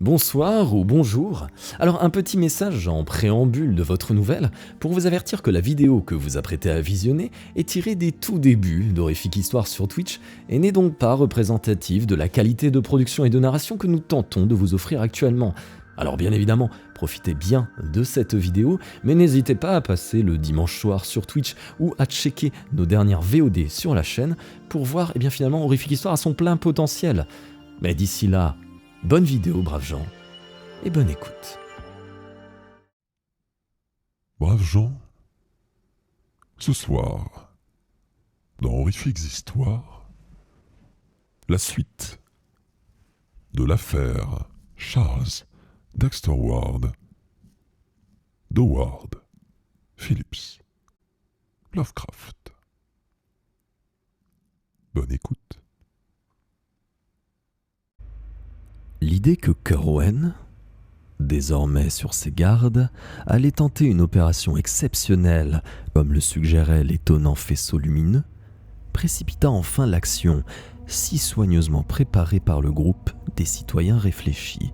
Bonsoir ou bonjour. Alors un petit message en préambule de votre nouvelle pour vous avertir que la vidéo que vous apprêtez à visionner est tirée des tout débuts d'Horrifique Histoire sur Twitch et n'est donc pas représentative de la qualité de production et de narration que nous tentons de vous offrir actuellement. Alors bien évidemment, profitez bien de cette vidéo, mais n'hésitez pas à passer le dimanche soir sur Twitch ou à checker nos dernières VOD sur la chaîne pour voir finalement Horrifique Histoire à son plein potentiel. Mais d'ici là, bonne vidéo, braves gens, et bonne écoute. Braves gens, ce soir, dans Horrifiques Histoires, la suite de l'affaire Charles Dexter Ward d'Howard Phillips Lovecraft. Bonne écoute. L'idée que Kerwin, désormais sur ses gardes, allait tenter une opération exceptionnelle, comme le suggérait l'étonnant faisceau lumineux, précipita enfin l'action si soigneusement préparée par le groupe des citoyens réfléchis.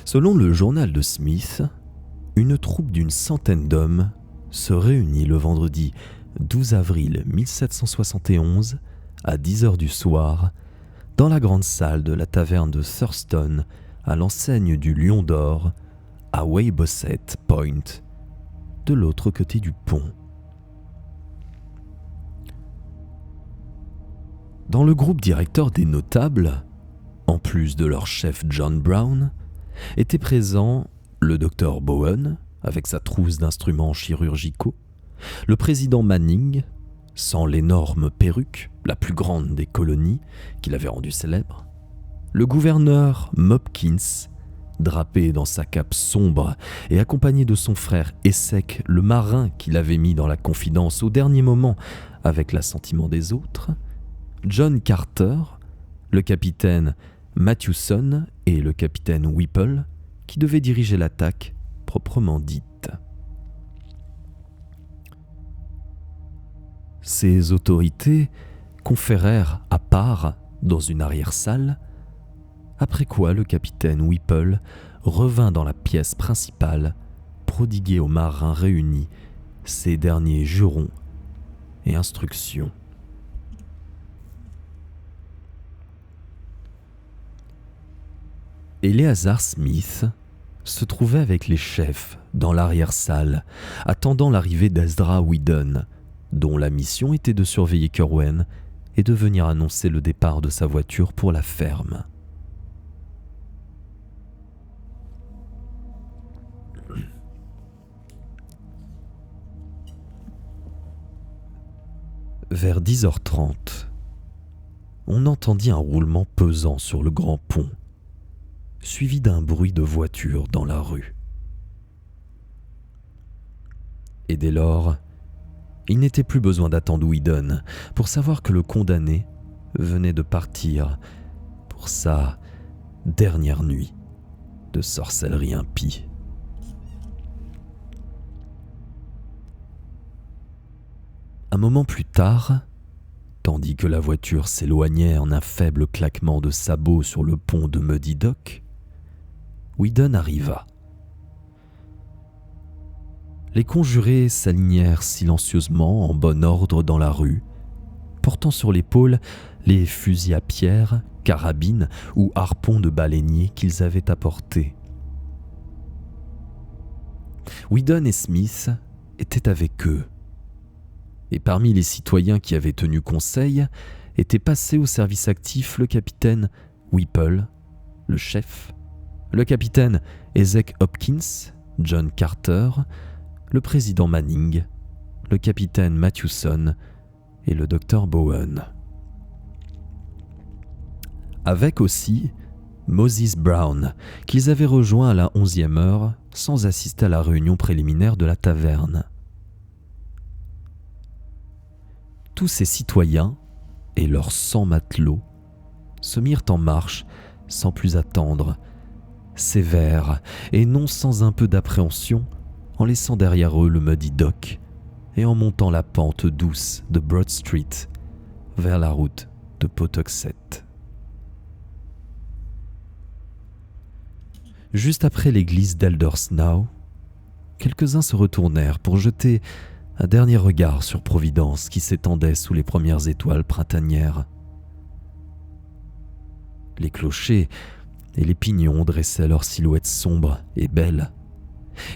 Selon le journal de Smith, une troupe d'une centaine d'hommes se réunit le vendredi 12 avril 1771 à 10h du soir dans la grande salle de la taverne de Thurston à l'enseigne du Lion d'Or à Weybosset Point, de l'autre côté du pont. Dans le groupe directeur des notables, en plus de leur chef John Brown, était présent le docteur Bowen avec sa trousse d'instruments chirurgicaux, le président Manning, sans l'énorme perruque, la plus grande des colonies, qu'il avait rendue célèbre, le gouverneur Mopkins, drapé dans sa cape sombre et accompagné de son frère Essek, le marin qu'il avait mis dans la confidence au dernier moment avec l'assentiment des autres, John Carter, le capitaine Mathewson et le capitaine Whipple, qui devaient diriger l'attaque proprement dite. Ces autorités conférèrent à part dans une arrière-salle, après quoi le capitaine Whipple revint dans la pièce principale prodiguer aux marins réunis ses derniers jurons et instructions. Eleazar Smith se trouvait avec les chefs dans l'arrière-salle, attendant l'arrivée d'Ezra Whedon, dont la mission était de surveiller Kerwin et de venir annoncer le départ de sa voiture pour la ferme. Vers 10h30, on entendit un roulement pesant sur le grand pont, suivi d'un bruit de voiture dans la rue. Et dès lors, il n'était plus besoin d'attendre Whedon pour savoir que le condamné venait de partir pour sa dernière nuit de sorcellerie impie. Un moment plus tard, tandis que la voiture s'éloignait en un faible claquement de sabots sur le pont de Muddy Dock, Whedon arriva. Les conjurés s'alignèrent silencieusement en bon ordre dans la rue, portant sur l'épaule les fusils à pierre, carabines ou harpons de baleinier qu'ils avaient apportés. Whedon et Smith étaient avec eux, et parmi les citoyens qui avaient tenu conseil était passé au service actif le capitaine Whipple, le chef, le capitaine Ezek Hopkins, John Carter, le président Manning, le capitaine Mathewson et le docteur Bowen. Avec aussi Moses Brown, qu'ils avaient rejoint à la 11e heure sans assister à la réunion préliminaire de la taverne. Tous ces citoyens et leurs 100 matelots se mirent en marche sans plus attendre, sévères et non sans un peu d'appréhension, en laissant derrière eux le Muddy Dock et en montant la pente douce de Broad Street vers la route de Pawtuxet. Juste après l'église d'Eldersnow, quelques-uns se retournèrent pour jeter un dernier regard sur Providence qui s'étendait sous les premières étoiles printanières. Les clochers et les pignons dressaient leurs silhouettes sombres et belles,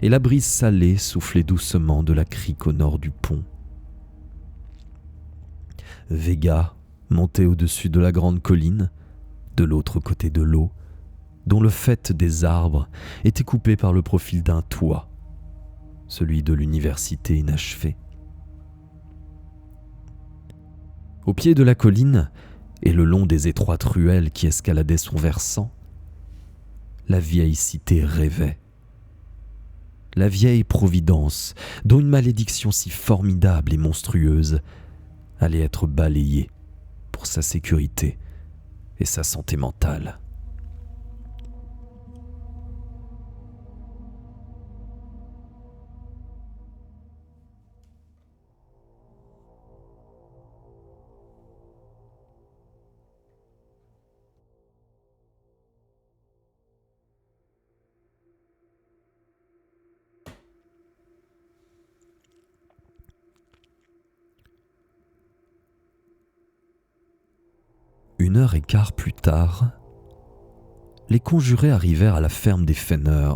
et la brise salée soufflait doucement de la crique au nord du pont. Vega montait au-dessus de la grande colline, de l'autre côté de l'eau, dont le faîte des arbres était coupé par le profil d'un toit, celui de l'université inachevée. Au pied de la colline, et le long des étroites ruelles qui escaladaient son versant, la vieille cité rêvait. La vieille Providence, dont une malédiction si formidable et monstrueuse allait être balayée pour sa sécurité et sa santé mentale. Une heure et quart plus tard, les conjurés arrivèrent à la ferme des Fenner,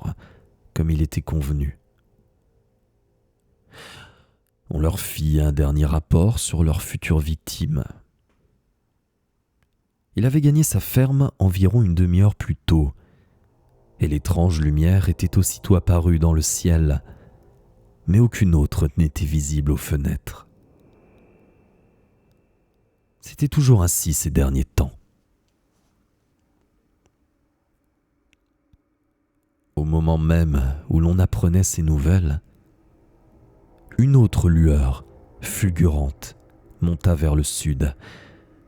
comme il était convenu. On leur fit un dernier rapport sur leur future victime. Il avait gagné sa ferme environ une demi-heure plus tôt, et l'étrange lumière était aussitôt apparue dans le ciel, mais aucune autre n'était visible aux fenêtres. C'était toujours ainsi ces derniers temps. Au moment même où l'on apprenait ces nouvelles, une autre lueur, fulgurante, monta vers le sud,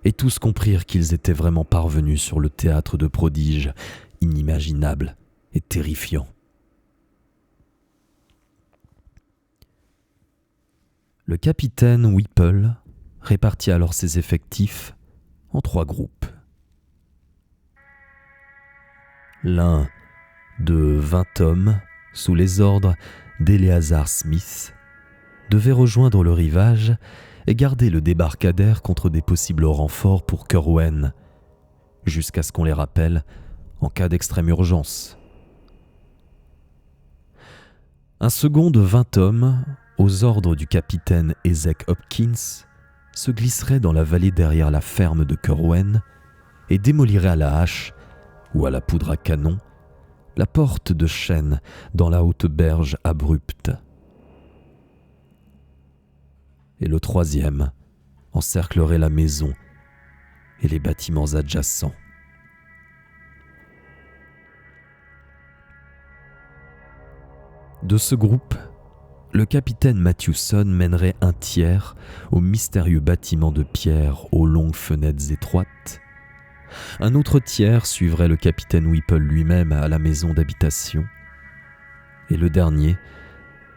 et tous comprirent qu'ils étaient vraiment parvenus sur le théâtre de prodiges inimaginables et terrifiants. Le capitaine Whipple répartit alors ses effectifs en 3 groupes. L'un de 20 hommes, sous les ordres d'Eleazar Smith, devait rejoindre le rivage et garder le débarcadère contre des possibles renforts pour Kerwen, jusqu'à ce qu'on les rappelle en cas d'extrême urgence. Un second de 20 hommes, aux ordres du capitaine Ezek Hopkins, se glisserait dans la vallée derrière la ferme de Kerwen et démolirait à la hache ou à la poudre à canon la porte de chêne dans la haute berge abrupte. Et le troisième encerclerait la maison et les bâtiments adjacents. De ce groupe, le capitaine Matthewson mènerait un tiers au mystérieux bâtiment de pierre aux longues fenêtres étroites. Un autre tiers suivrait le capitaine Whipple lui-même à la maison d'habitation. Et le dernier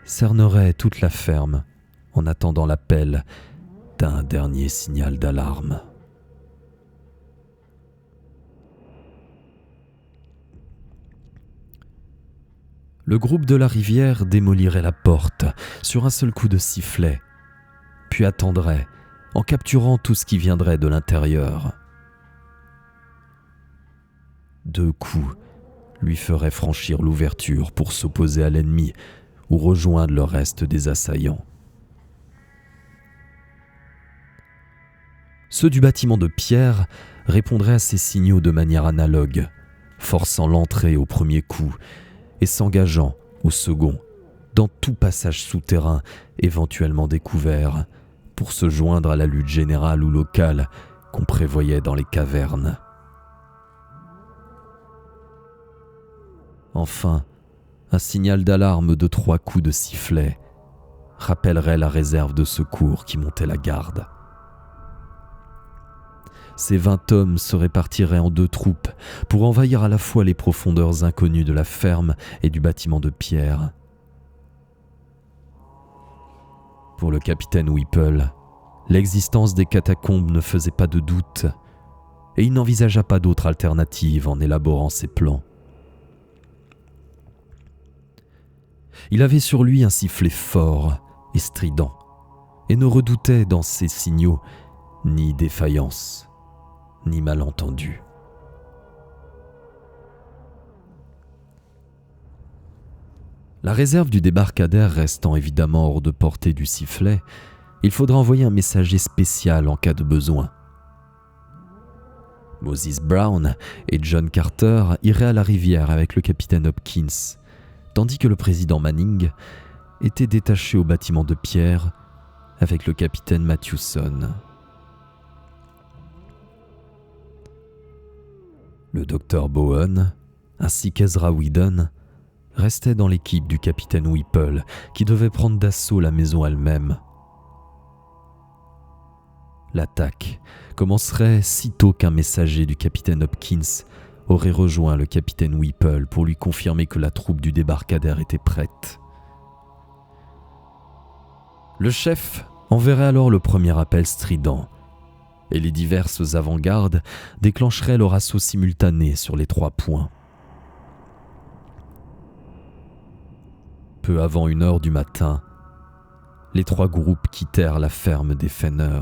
cernerait toute la ferme en attendant l'appel d'un dernier signal d'alarme. Le groupe de la rivière démolirait la porte sur un seul coup de sifflet, puis attendrait en capturant tout ce qui viendrait de l'intérieur. 2 coups lui feraient franchir l'ouverture pour s'opposer à l'ennemi ou rejoindre le reste des assaillants. Ceux du bâtiment de pierre répondraient à ces signaux de manière analogue, forçant l'entrée au premier coup et s'engageant au second dans tout passage souterrain éventuellement découvert pour se joindre à la lutte générale ou locale qu'on prévoyait dans les cavernes. Enfin, un signal d'alarme de 3 coups de sifflet rappellerait la réserve de secours qui montait la garde. Ces 20 hommes se répartiraient en 2 troupes pour envahir à la fois les profondeurs inconnues de la ferme et du bâtiment de pierre. Pour le capitaine Whipple, l'existence des catacombes ne faisait pas de doute, et il n'envisagea pas d'autre alternative en élaborant ses plans. Il avait sur lui un sifflet fort et strident, et ne redoutait dans ses signaux ni défaillance, ni malentendu. La réserve du débarcadère restant évidemment hors de portée du sifflet, il faudra envoyer un messager spécial en cas de besoin. Moses Brown et John Carter iraient à la rivière avec le capitaine Hopkins, tandis que le président Manning était détaché au bâtiment de pierre avec le capitaine Mathewson. Le docteur Bowen, ainsi qu'Ezra Whedon, restaient dans l'équipe du capitaine Whipple, qui devait prendre d'assaut la maison elle-même. L'attaque commencerait sitôt qu'un messager du capitaine Hopkins aurait rejoint le capitaine Whipple pour lui confirmer que la troupe du débarcadère était prête. Le chef enverrait alors le premier appel strident, et les diverses avant-gardes déclencheraient leur assaut simultané sur les 3 points. Peu avant 1h du matin, les 3 groupes quittèrent la ferme des Fenner.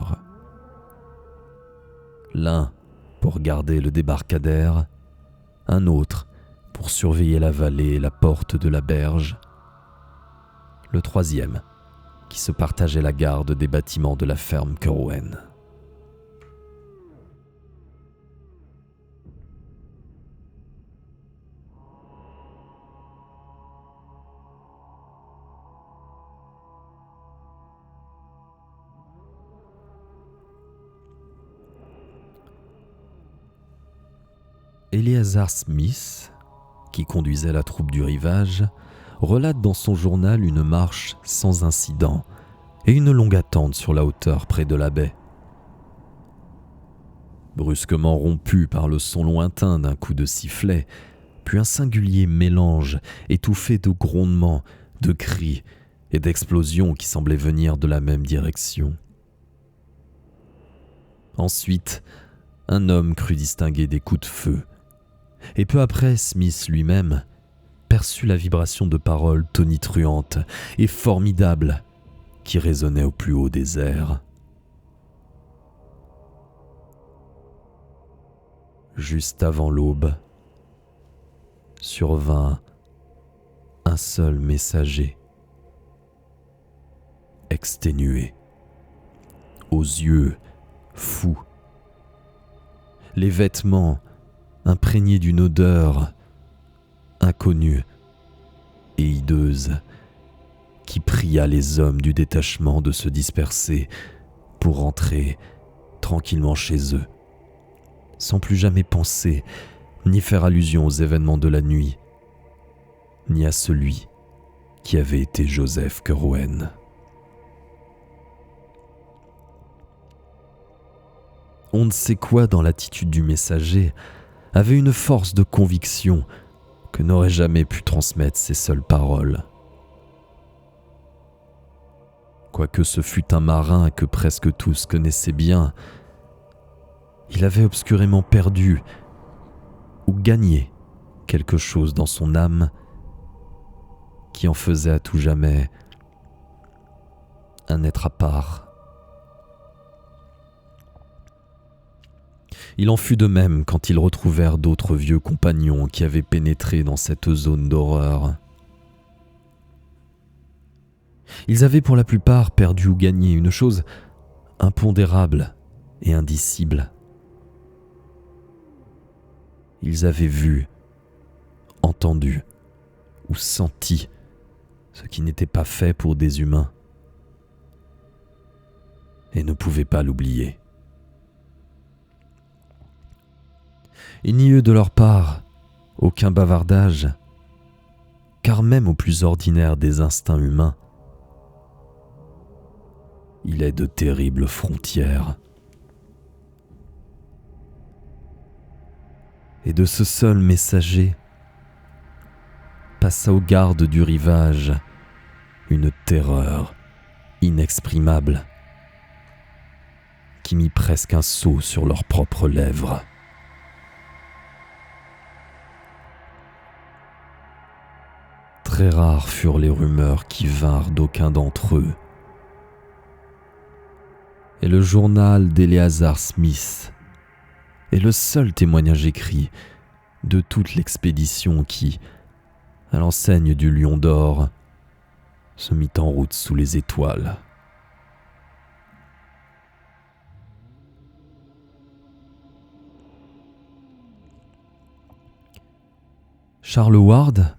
L'un pour garder le débarcadère, un autre pour surveiller la vallée et la porte de la berge, le 3e qui se partageait la garde des bâtiments de la ferme Corwen. Eleazar Smith, qui conduisait la troupe du rivage, relate dans son journal une marche sans incident et une longue attente sur la hauteur près de la baie. Brusquement rompu par le son lointain d'un coup de sifflet, puis un singulier mélange étouffé de grondements, de cris et d'explosions qui semblaient venir de la même direction. Ensuite, un homme crut distinguer des coups de feu, et peu après, Smith lui-même perçut la vibration de paroles tonitruantes et formidables qui résonnaient au plus haut des airs. Juste avant l'aube, survint un seul messager, exténué, aux yeux fous, les vêtements imprégnés d'une odeur inconnue et hideuse qui pria les hommes du détachement de se disperser pour rentrer tranquillement chez eux, sans plus jamais penser ni faire allusion aux événements de la nuit, ni à celui qui avait été Joseph Corwen. On ne sait quoi dans l'attitude du messager avait une force de conviction que n'auraient jamais pu transmettre ses seules paroles. Quoique ce fût un marin que presque tous connaissaient bien, il avait obscurément perdu ou gagné quelque chose dans son âme qui en faisait à tout jamais un être à part. Il en fut de même quand ils retrouvèrent d'autres vieux compagnons qui avaient pénétré dans cette zone d'horreur. Ils avaient pour la plupart perdu ou gagné une chose impondérable et indicible. Ils avaient vu, entendu ou senti ce qui n'était pas fait pour des humains et ne pouvaient pas l'oublier. Il n'y eut de leur part aucun bavardage, car même au plus ordinaire des instincts humains, il est de terribles frontières. Et de ce seul messager passa aux gardes du rivage une terreur inexprimable qui mit presque un sceau sur leurs propres lèvres. très rares furent les rumeurs qui vinrent d'aucun d'entre eux. Et le journal d'Eleazar Smith est le seul témoignage écrit de toute l'expédition qui, à l'enseigne du Lion d'Or, se mit en route sous les étoiles. Charles Ward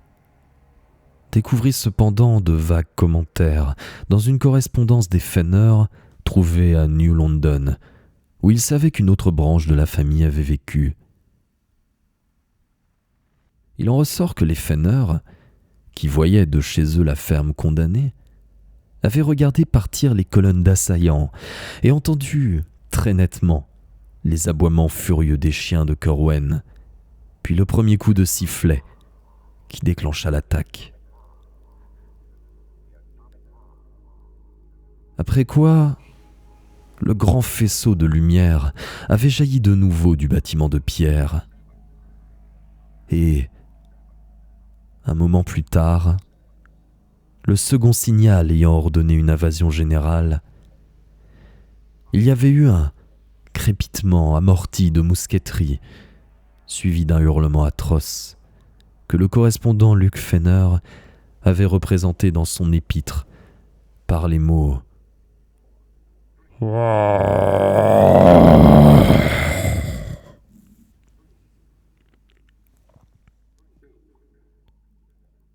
découvrit cependant de vagues commentaires dans une correspondance des Fenner trouvée à New London, où il savait qu'une autre branche de la famille avait vécu. Il en ressort que les Fenner, qui voyaient de chez eux la ferme condamnée, avaient regardé partir les colonnes d'assaillants et entendu très nettement les aboiements furieux des chiens de Corwen, puis le premier coup de sifflet qui déclencha l'attaque. Après quoi, le grand faisceau de lumière avait jailli de nouveau du bâtiment de pierre. Et, un moment plus tard, le second signal ayant ordonné une invasion générale, il y avait eu un crépitement amorti de mousqueterie, suivi d'un hurlement atroce, que le correspondant Luc Fenner avait représenté dans son épître par les mots «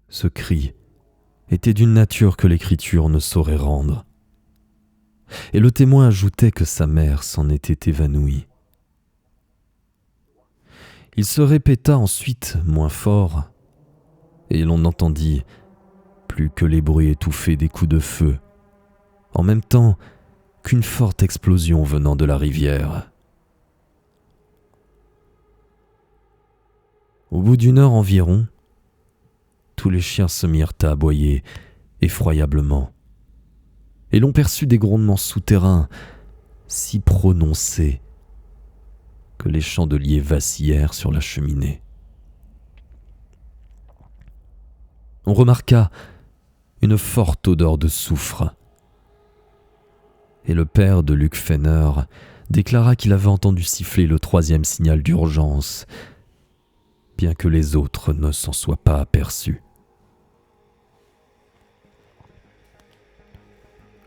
Ce cri était d'une nature que l'écriture ne saurait rendre. Et le témoin ajoutait que sa mère s'en était évanouie. Il se répéta ensuite moins fort, et l'on n'entendit plus que les bruits étouffés des coups de feu, en même temps qu'une forte explosion venant de la rivière. Au bout d'une heure environ, tous les chiens se mirent à aboyer effroyablement, et l'on perçut des grondements souterrains si prononcés que les chandeliers vacillèrent sur la cheminée. On remarqua une forte odeur de soufre, et le père de Luc Fenner déclara qu'il avait entendu siffler le 3e signal d'urgence, bien que les autres ne s'en soient pas aperçus.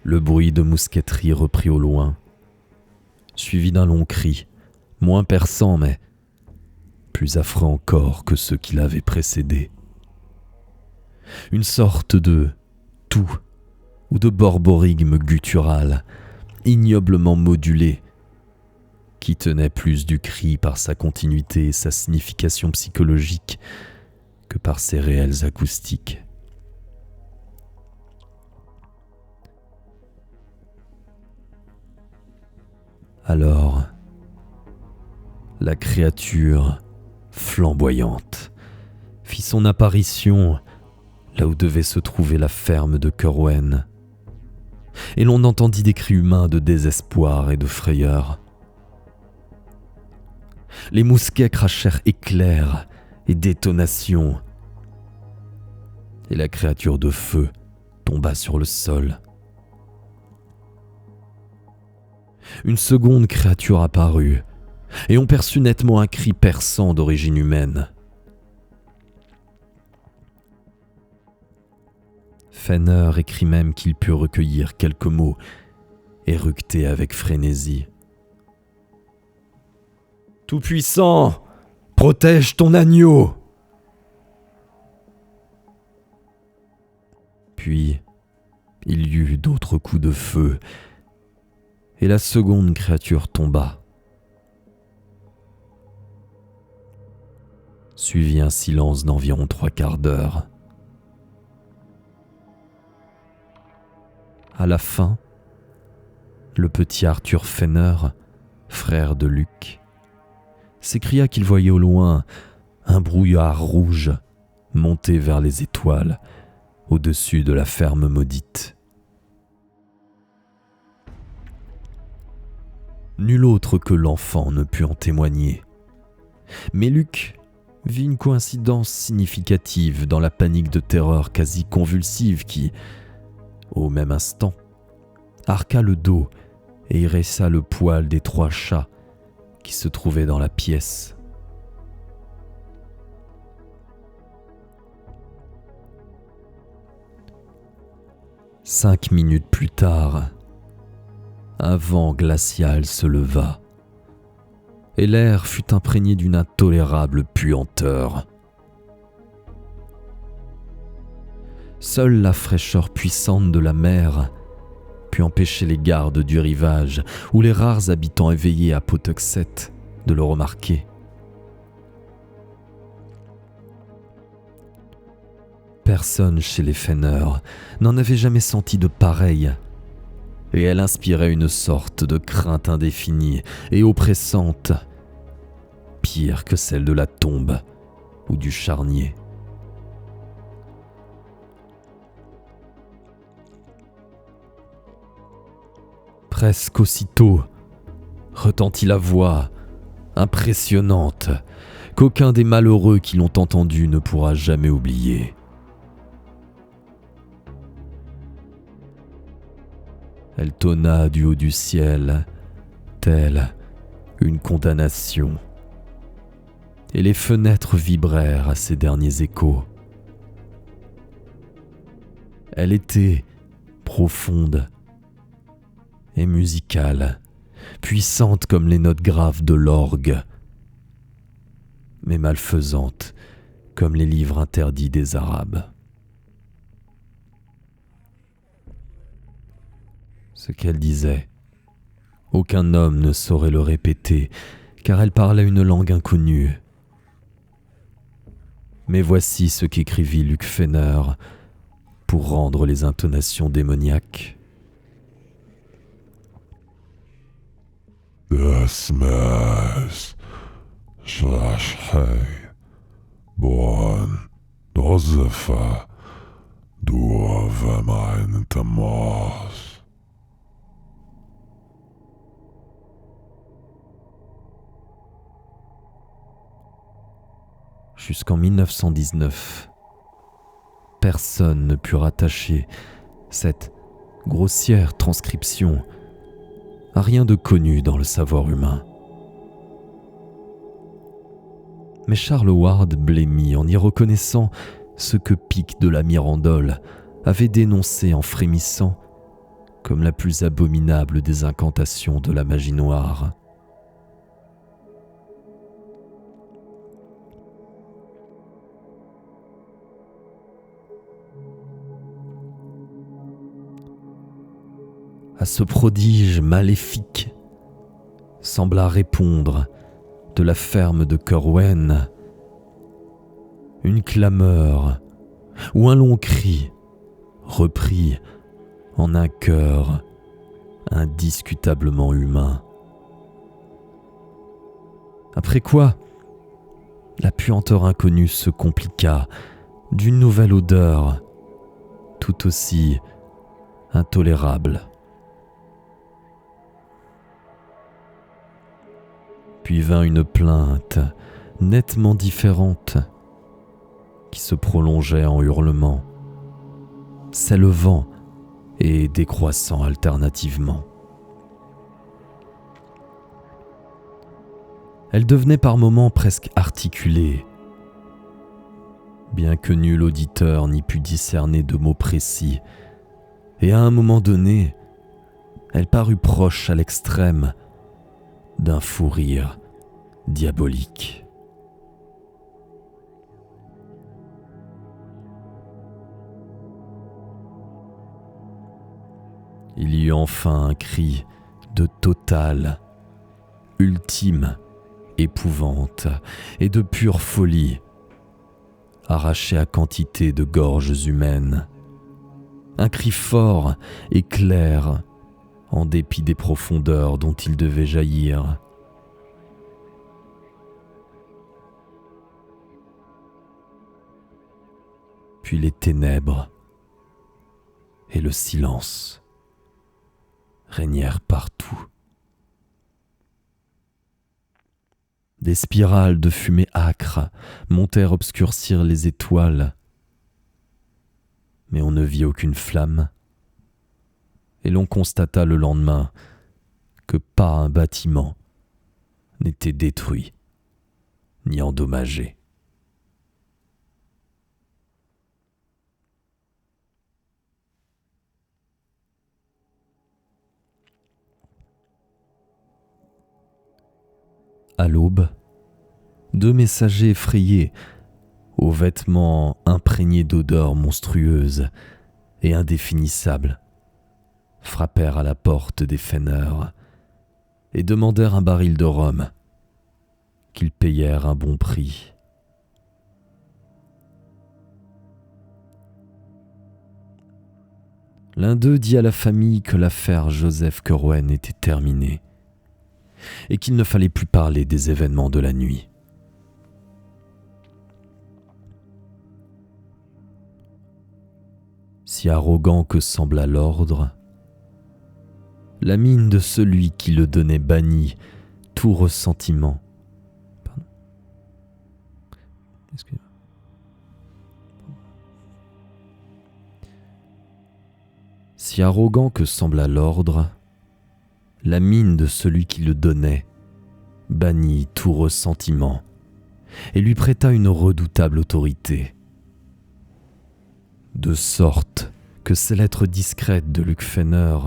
Le bruit de mousqueterie reprit au loin, suivi d'un long cri, moins perçant mais plus affreux encore que ceux qui l'avaient précédé. Une sorte de toux ou de borborigme guttural, ignoblement modulé, qui tenait plus du cri par sa continuité et sa signification psychologique que par ses réelles acoustiques. Alors, la créature flamboyante fit son apparition là où devait se trouver la ferme de Corwen, et l'on entendit des cris humains de désespoir et de frayeur. Les mousquets crachèrent éclairs et détonations, et la créature de feu tomba sur le sol. Une seconde créature apparut, et on perçut nettement un cri perçant d'origine humaine. Fenner écrit même qu'il put recueillir quelques mots, éructés avec frénésie. « Tout-puissant, protège ton agneau !» Puis, il y eut d'autres coups de feu, et la seconde créature tomba. Suivit un silence d'environ 3/4 d'heure. À la fin, le petit Arthur Fenner, frère de Luc, s'écria qu'il voyait au loin un brouillard rouge monter vers les étoiles au-dessus de la ferme maudite. Nul autre que l'enfant ne put en témoigner, mais Luc vit une coïncidence significative dans la panique de terreur quasi convulsive qui, au même instant, arqua le dos et hérissa le poil des 3 chats qui se trouvaient dans la pièce. Cinq minutes plus tard, un vent glacial se leva et l'air fut imprégné d'une intolérable puanteur. Seule la fraîcheur puissante de la mer put empêcher les gardes du rivage ou les rares habitants éveillés à Pawtuxet de le remarquer. Personne chez les Fenner n'en avait jamais senti de pareil, et elle inspirait une sorte de crainte indéfinie et oppressante, pire que celle de la tombe ou du charnier. Presque aussitôt, retentit la voix, impressionnante, qu'aucun des malheureux qui l'ont entendue ne pourra jamais oublier. Elle tonna du haut du ciel, telle une condamnation, et les fenêtres vibrèrent à ses derniers échos. Elle était profonde et musicale, puissante comme les notes graves de l'orgue, mais malfaisante comme les livres interdits des Arabes. Ce qu'elle disait, aucun homme ne saurait le répéter, car elle parlait une langue inconnue. Mais voici ce qu'écrivit Luc Fenner pour rendre les intonations démoniaques. Desmes Schlachhei Born Dosefa Durvemein Tamos. Jusqu'en 1919, personne ne put rattacher cette grossière transcription à rien de connu dans le savoir humain. Mais Charles Ward blêmit en y reconnaissant ce que Pic de la Mirandole avait dénoncé en frémissant comme la plus abominable des incantations de la magie noire. À ce prodige maléfique sembla répondre de la ferme de Corwen une clameur ou un long cri repris en un chœur indiscutablement humain. Après quoi, la puanteur inconnue se compliqua d'une nouvelle odeur tout aussi intolérable. Puis vint une plainte nettement différente qui se prolongeait en hurlements, s'élevant et décroissant alternativement. Elle devenait par moments presque articulée, bien que nul auditeur n'y pût discerner de mots précis, et à un moment donné, elle parut proche à l'extrême d'un fou rire diabolique. Il y eut enfin un cri de totale, ultime épouvante et de pure folie, arraché à quantité de gorges humaines. Un cri fort et clair, en dépit des profondeurs dont il devait jaillir. Puis les ténèbres et le silence régnèrent partout. Des spirales de fumée âcre montèrent obscurcir les étoiles, mais on ne vit aucune flamme, et l'on constata le lendemain que pas un bâtiment n'était détruit ni endommagé. À l'aube, 2 messagers effrayés, aux vêtements imprégnés d'odeurs monstrueuses et indéfinissables, frappèrent à la porte des Fenner et demandèrent un baril de rhum, qu'ils payèrent un bon prix. L'un d'eux dit à la famille que l'affaire Joseph Kerwen était terminée et qu'il ne fallait plus parler des événements de la nuit. Si arrogant que sembla l'ordre, la mine de celui qui le donnait bannit tout ressentiment. Si arrogant que sembla l'ordre, la mine de celui qui le donnait bannit tout ressentiment et lui prêta une redoutable autorité. De sorte que ces lettres discrètes de Luke Fenner,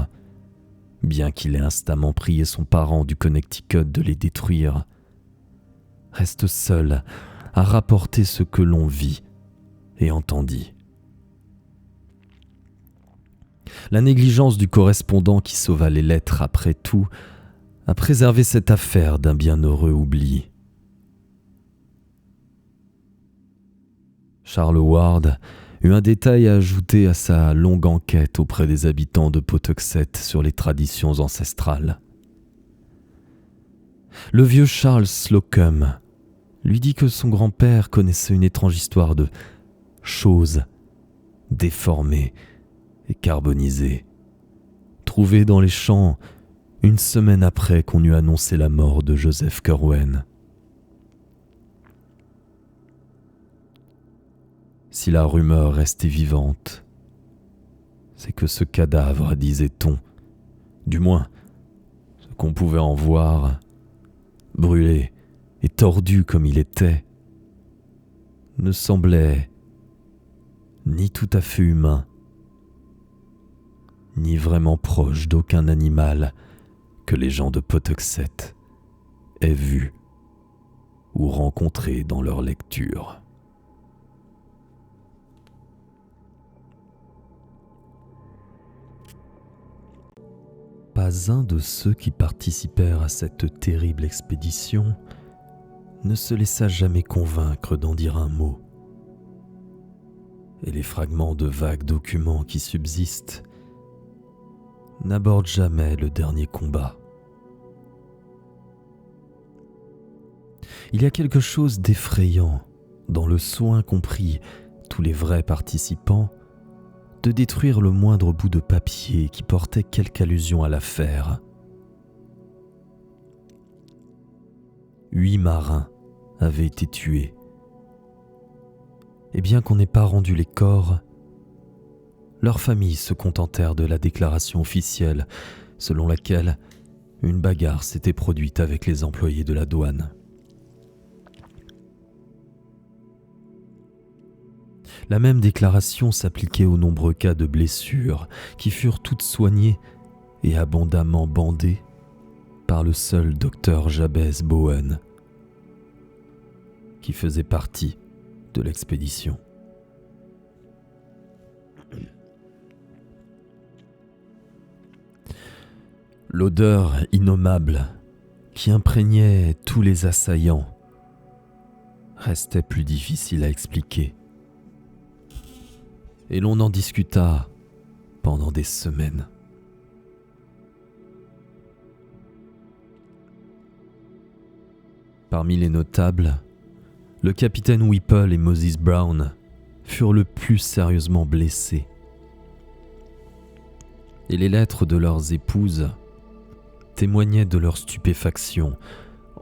bien qu'il ait instamment prié son parent du Connecticut de les détruire, restent seules à rapporter ce que l'on vit et entendit. La négligence du correspondant qui sauva les lettres après tout a préservé cette affaire d'un bienheureux oubli. Charles Ward eut un détail à ajouter à sa longue enquête auprès des habitants de Pawtuxet sur les traditions ancestrales. Le vieux Charles Slocum lui dit que son grand-père connaissait une étrange histoire de choses déformées et carbonisées, trouvées dans les champs une semaine après qu'on eut annoncé la mort de Joseph Kerwen. Si la rumeur restait vivante, c'est que ce cadavre, disait-on, du moins ce qu'on pouvait en voir, brûlé et tordu comme il était, ne semblait ni tout à fait humain, ni vraiment proche d'aucun animal que les gens de Pawtuxet aient vu ou rencontré dans leur lecture. Pas un de ceux qui participèrent à cette terrible expédition ne se laissa jamais convaincre d'en dire un mot. Et les fragments de vagues documents qui subsistent n'abordent jamais le dernier combat. Il y a quelque chose d'effrayant dans le soin qu'ont pris tous les vrais participants de détruire le moindre bout de papier qui portait quelque allusion à l'affaire. 8 marins avaient été tués. Et bien qu'on n'ait pas rendu les corps, leurs familles se contentèrent de la déclaration officielle selon laquelle une bagarre s'était produite avec les employés de la douane. La même déclaration s'appliquait aux nombreux cas de blessures qui furent toutes soignées et abondamment bandées par le seul docteur Jabez Bowen, qui faisait partie de l'expédition. L'odeur innommable qui imprégnait tous les assaillants restait plus difficile à expliquer. Et l'on en discuta pendant des semaines. Parmi les notables, le capitaine Whipple et Moses Brown furent le plus sérieusement blessés. Et les lettres de leurs épouses témoignaient de leur stupéfaction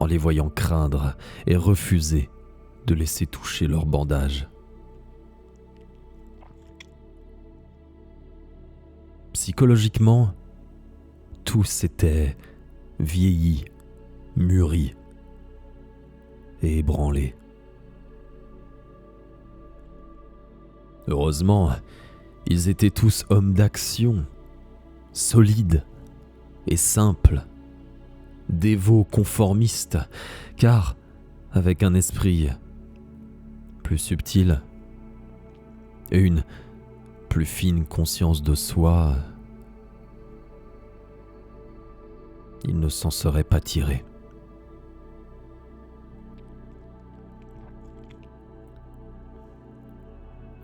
en les voyant craindre et refuser de laisser toucher leur bandage. Psychologiquement, tous étaient vieillis, mûris et ébranlés. Heureusement, ils étaient tous hommes d'action, solides et simples, dévots conformistes, car avec un esprit plus subtil et une plus fine conscience de soi, ils ne s'en seraient pas tirés.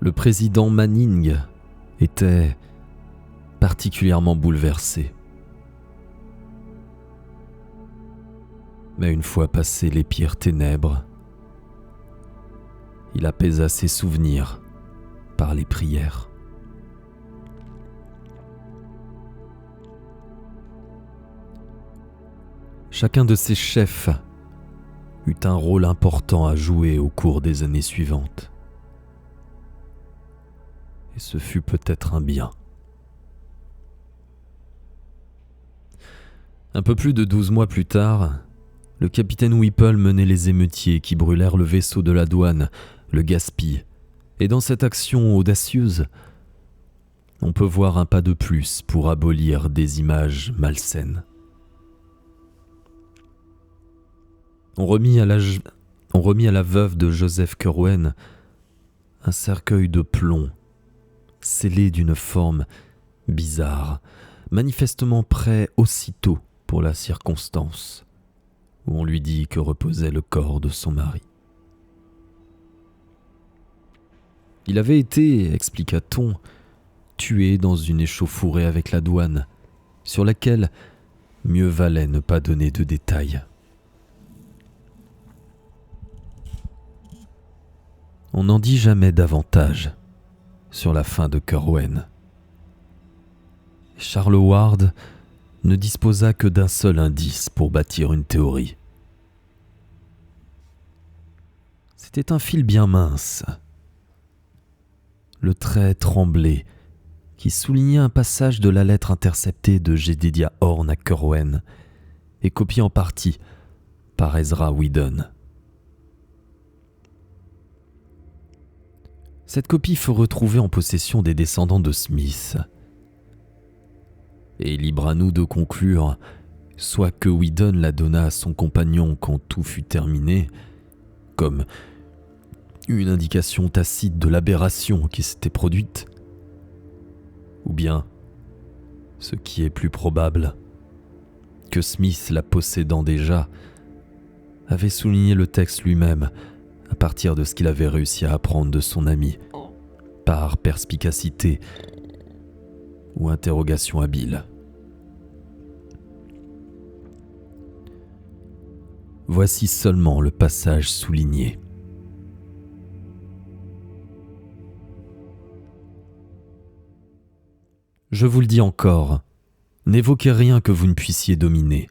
Le président Manning était particulièrement bouleversé. Mais une fois passées les pires ténèbres, il apaisa ses souvenirs par les prières. Chacun de ses chefs eut un rôle important à jouer au cours des années suivantes. Et ce fut peut-être un bien. Un peu plus de 12 mois plus tard, le capitaine Whipple menait les émeutiers qui brûlèrent le vaisseau de la douane, le Gaspee. Et dans cette action audacieuse, on peut voir un pas de plus pour abolir des images malsaines. On remit à la veuve de Joseph Kerwin un cercueil de plomb, scellé d'une forme bizarre, manifestement prêt aussitôt pour la circonstance, où on lui dit que reposait le corps de son mari. Il avait été, expliqua-t-on, tué dans une échauffourée avec la douane, sur laquelle mieux valait ne pas donner de détails. On n'en dit jamais davantage sur la fin de Kerwin. Charles Howard ne disposa que d'un seul indice pour bâtir une théorie. C'était un fil bien mince, le trait tremblé, qui soulignait un passage de la lettre interceptée de Jedediah Horn à Kerwin et copiée en partie par Ezra Whedon. Cette copie fut retrouvée en possession des descendants de Smith. Et libre à nous de conclure, soit que Whedon la donna à son compagnon quand tout fut terminé, comme une indication tacite de l'aberration qui s'était produite, ou bien, ce qui est plus probable, que Smith, la possédant déjà, avait souligné le texte lui-même à partir de ce qu'il avait réussi à apprendre de son ami, par perspicacité ou interrogation habile. Voici seulement le passage souligné. Je vous le dis encore, n'évoquez rien que vous ne puissiez dominer.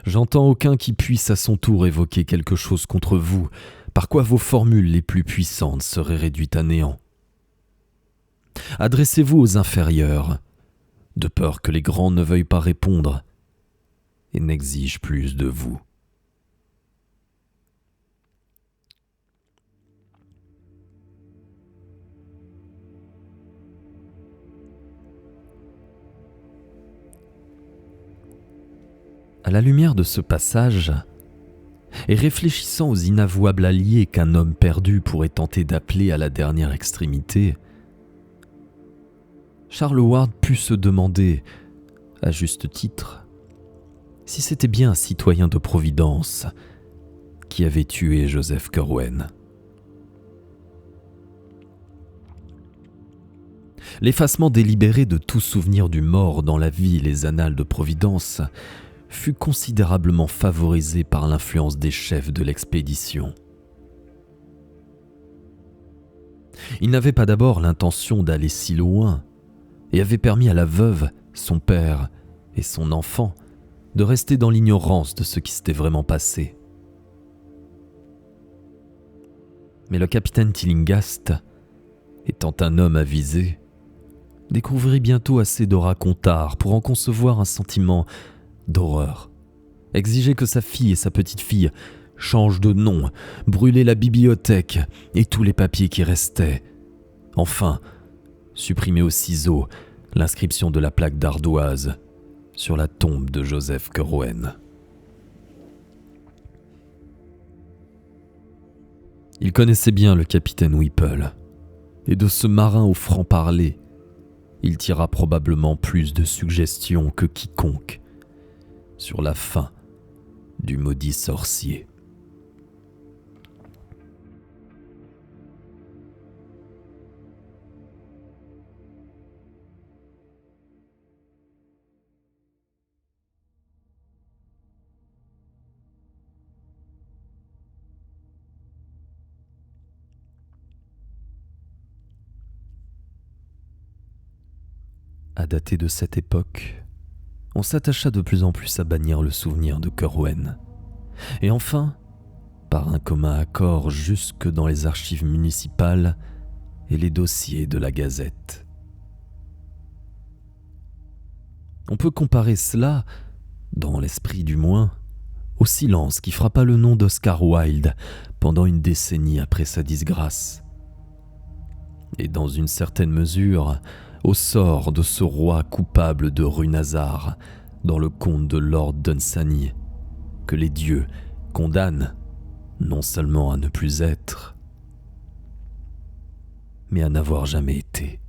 J'entends aucun qui puisse à son tour évoquer quelque chose contre vous, par quoi vos formules les plus puissantes seraient réduites à néant. Adressez-vous aux inférieurs, de peur que les grands ne veuillent pas répondre et n'exigent plus de vous. À la lumière de ce passage, et réfléchissant aux inavouables alliés qu'un homme perdu pourrait tenter d'appeler à la dernière extrémité, Charles Howard put se demander, à juste titre, si c'était bien un citoyen de Providence qui avait tué Joseph Kerwin. L'effacement délibéré de tout souvenir du mort dans la vie et les annales de Providence fut considérablement favorisé par l'influence des chefs de l'expédition. Il n'avait pas d'abord l'intention d'aller si loin et avait permis à la veuve, son père et son enfant de rester dans l'ignorance de ce qui s'était vraiment passé. Mais le capitaine Tillinghast, étant un homme avisé, découvrit bientôt assez de racontars pour en concevoir un sentiment d'horreur. Exiger que sa fille et sa petite-fille changent de nom, brûler la bibliothèque et tous les papiers qui restaient. Enfin, supprimer au ciseau l'inscription de la plaque d'ardoise sur la tombe de Joseph Curwen. Il connaissait bien le capitaine Whipple, et de ce marin au franc-parler, il tira probablement plus de suggestions que quiconque sur la fin du maudit sorcier. À dater de cette époque, on s'attacha de plus en plus à bannir le souvenir de Curwen. Et enfin, par un commun accord jusque dans les archives municipales et les dossiers de la Gazette. On peut comparer cela, dans l'esprit du moins, au silence qui frappa le nom d'Oscar Wilde pendant une décennie après sa disgrâce. Et dans une certaine mesure, au sort de ce roi coupable de Runazar dans le conte de Lord Dunsany, que les dieux condamnent non seulement à ne plus être, mais à n'avoir jamais été.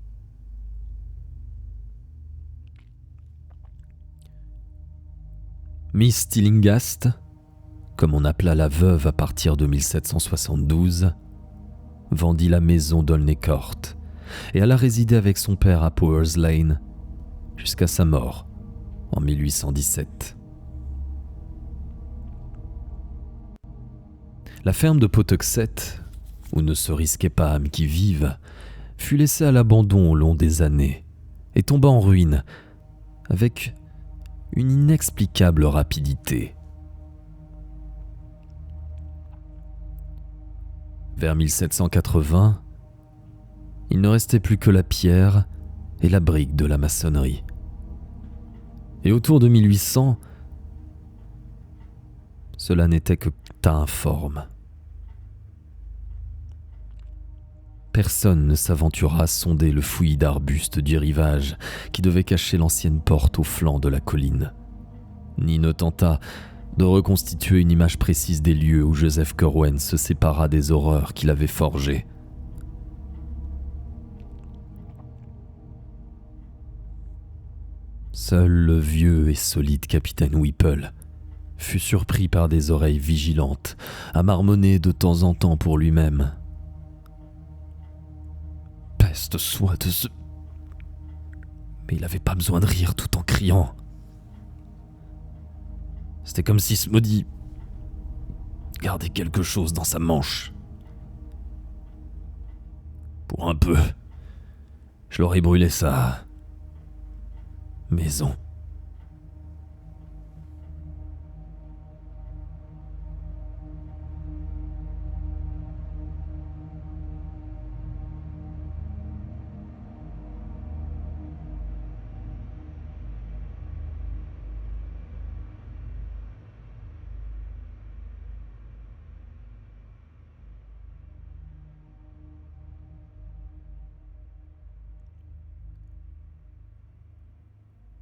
Miss Tillinghast, comme on appela la veuve à partir de 1772, vendit la maison d'Olney Court et alla résider avec son père à Powers Lane jusqu'à sa mort en 1817. La ferme de Pawtuxet, où ne se risquait pas âme qui vive, fut laissée à l'abandon au long des années et tomba en ruine avec une inexplicable rapidité. Vers 1780, il ne restait plus que la pierre et la brique de la maçonnerie. Et autour de 1800, cela n'était que tas informe. Personne ne s'aventura à sonder le fouillis d'arbustes du rivage qui devait cacher l'ancienne porte au flanc de la colline, ni ne tenta de reconstituer une image précise des lieux où Joseph Curwen se sépara des horreurs qu'il avait forgées. Seul le vieux et solide capitaine Whipple fut surpris par des oreilles vigilantes à marmonner de temps en temps pour lui-même. Peste soit de ce... Mais il n'avait pas besoin de rire tout en criant. C'était comme si ce maudit gardait quelque chose dans sa manche. Pour un peu, je l'aurais brûlé sa maison.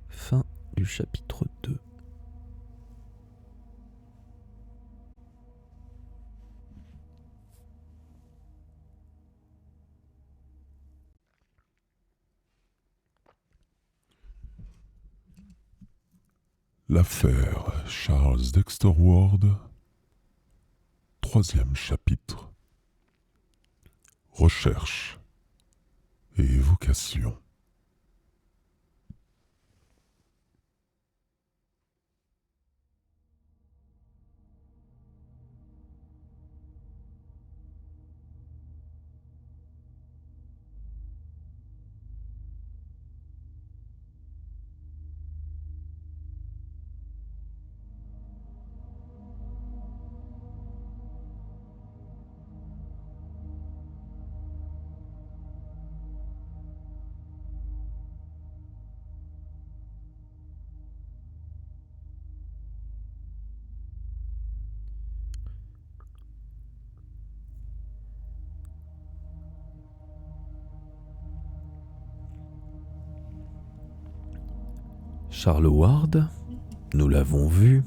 Fin du chapitre 2. L'affaire Charles Dexter Ward, 3e chapitre. Recherche et évocation. Charles Ward, nous l'avons vu,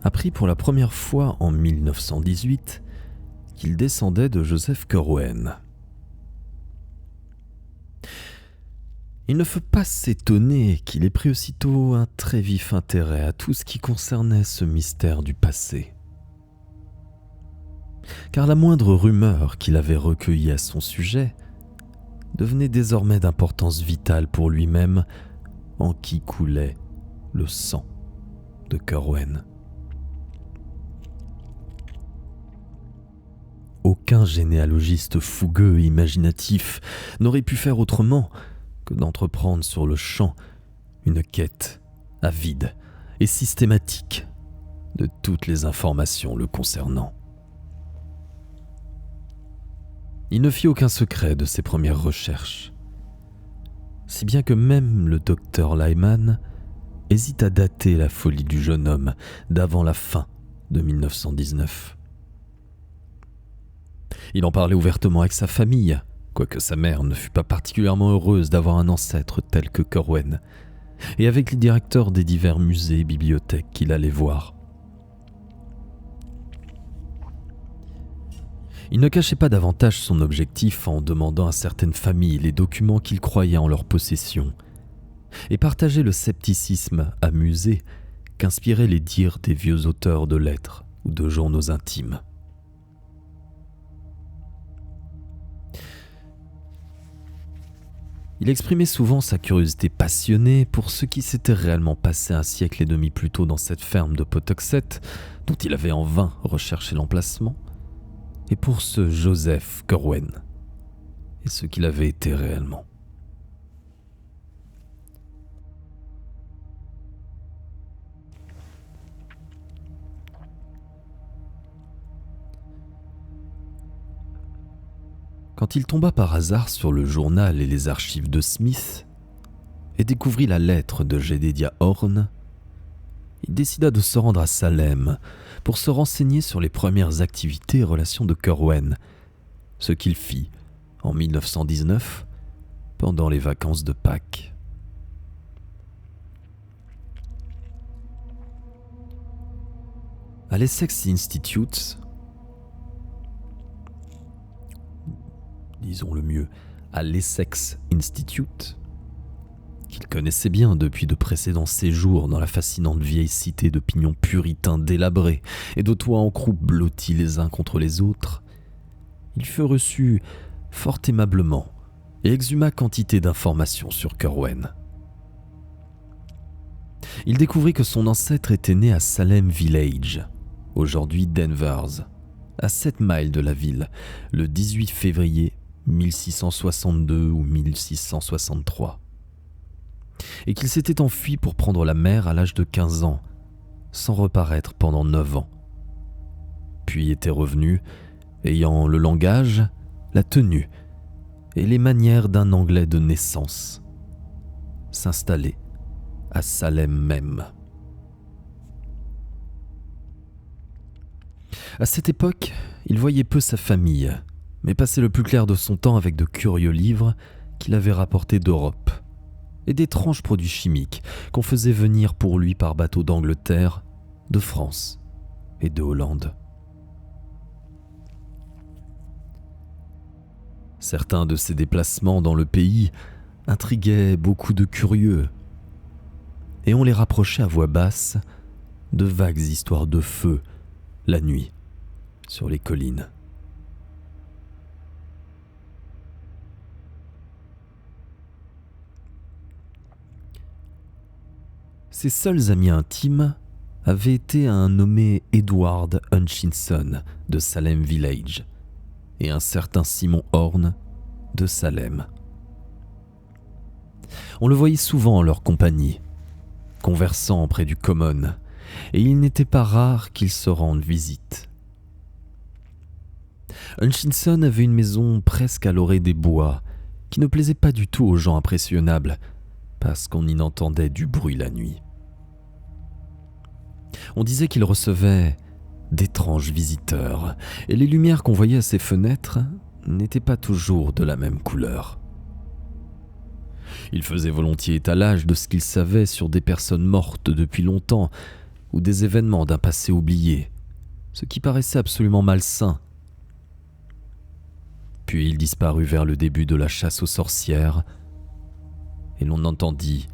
apprit pour la première fois en 1918 qu'il descendait de Joseph Curwen. Il ne faut pas s'étonner qu'il ait pris aussitôt un très vif intérêt à tout ce qui concernait ce mystère du passé. Car la moindre rumeur qu'il avait recueillie à son sujet devenait désormais d'importance vitale pour lui-même, en qui coulait le sang de Curwen. Aucun généalogiste fougueux et imaginatif n'aurait pu faire autrement que d'entreprendre sur le champ une quête avide et systématique de toutes les informations le concernant. Il ne fit aucun secret de ses premières recherches, si bien que même le docteur Lyman hésite à dater la folie du jeune homme d'avant la fin de 1919. Il en parlait ouvertement avec sa famille, quoique sa mère ne fût pas particulièrement heureuse d'avoir un ancêtre tel que Curwen, et avec les directeurs des divers musées et bibliothèques qu'il allait voir. Il ne cachait pas davantage son objectif en demandant à certaines familles les documents qu'il croyait en leur possession, et partageait le scepticisme amusé qu'inspiraient les dires des vieux auteurs de lettres ou de journaux intimes. Il exprimait souvent sa curiosité passionnée pour ce qui s'était réellement passé un siècle et demi plus tôt dans cette ferme de Pawtuxet, dont il avait en vain recherché l'emplacement, et pour ce Joseph Curwen, et ce qu'il avait été réellement. Quand il tomba par hasard sur le journal et les archives de Smith et découvrit la lettre de Jedediah Horne, il décida de se rendre à Salem pour se renseigner sur les premières activités et relations de Curwen, ce qu'il fit en 1919 pendant les vacances de Pâques. À l'Essex Institute, disons le mieux, à l'Essex Institute, qu'il connaissait bien depuis de précédents séjours dans la fascinante vieille cité de pignons puritains délabrés et de toits en croupe blottis les uns contre les autres, il fut reçu fort aimablement et exhuma quantité d'informations sur Curwen. Il découvrit que son ancêtre était né à Salem Village, aujourd'hui Denvers, à 7 miles de la ville, le 18 février 1662 ou 1663, et qu'il s'était enfui pour prendre la mer à l'âge de 15 ans, sans reparaître pendant 9 ans, puis était revenu, ayant le langage, la tenue et les manières d'un Anglais de naissance, s'installer à Salem même. À cette époque, il voyait peu sa famille, mais passait le plus clair de son temps avec de curieux livres qu'il avait rapportés d'Europe et d'étranges produits chimiques qu'on faisait venir pour lui par bateau d'Angleterre, de France et de Hollande. Certains de ses déplacements dans le pays intriguaient beaucoup de curieux, et on les rapprochait à voix basse de vagues histoires de feu la nuit sur les collines. Ses seuls amis intimes avaient été un nommé Edward Hutchinson de Salem Village et un certain Simon Horne de Salem. On le voyait souvent en leur compagnie, conversant près du common, et il n'était pas rare qu'ils se rendent visite. Hutchinson avait une maison presque à l'orée des bois, qui ne plaisait pas du tout aux gens impressionnables, parce qu'on y entendait du bruit la nuit. On disait qu'il recevait d'étranges visiteurs, et les lumières qu'on voyait à ses fenêtres n'étaient pas toujours de la même couleur. Il faisait volontiers étalage de ce qu'il savait sur des personnes mortes depuis longtemps ou des événements d'un passé oublié, ce qui paraissait absolument malsain. Puis il disparut vers le début de la chasse aux sorcières et l'on n'entendit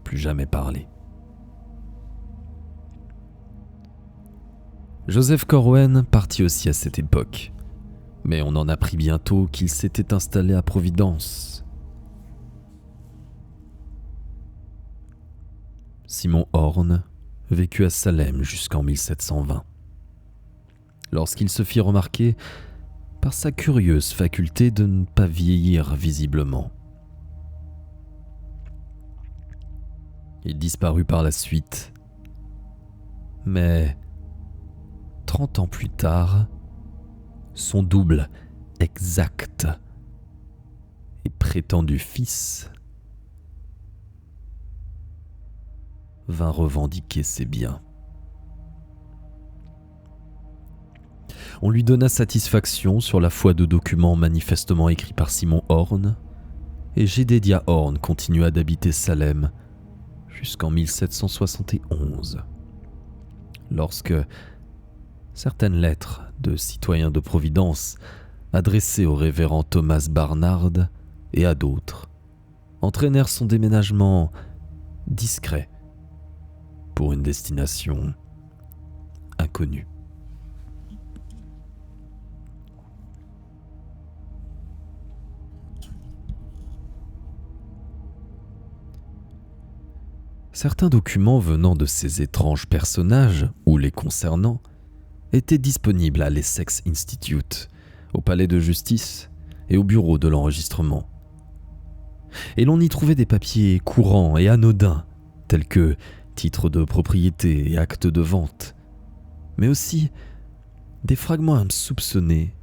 plus jamais parler. Joseph Corwen partit aussi à cette époque, mais on en apprit bientôt qu'il s'était installé à Providence. Simon Horn vécut à Salem jusqu'en 1720, lorsqu'il se fit remarquer par sa curieuse faculté de ne pas vieillir visiblement. Il disparut par la suite, mais 30 ans plus tard, son double exact et prétendu fils vint revendiquer ses biens. On lui donna satisfaction sur la foi de documents manifestement écrits par Simon Horn, et Jedediah Horn continua d'habiter Salem jusqu'en 1771, lorsque certaines lettres de citoyens de Providence adressées au révérend Thomas Barnard et à d'autres entraînèrent son déménagement discret pour une destination inconnue. Certains documents venant de ces étranges personnages ou les concernant étaient disponibles à l'Essex Institute, au palais de justice et au bureau de l'enregistrement. Et l'on y trouvait des papiers courants et anodins, tels que titres de propriété et actes de vente, mais aussi des fragments insoupçonnés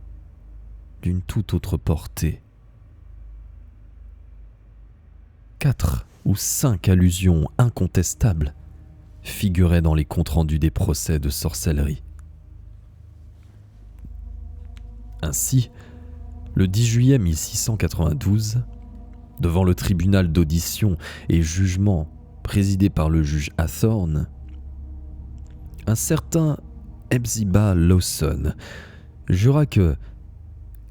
d'une toute autre portée. 4 ou 5 allusions incontestables figuraient dans les comptes rendus des procès de sorcellerie. Ainsi, le 10 juillet 1692, devant le tribunal d'audition et jugement présidé par le juge Hathorne, un certain Hepzibah Lawson jura que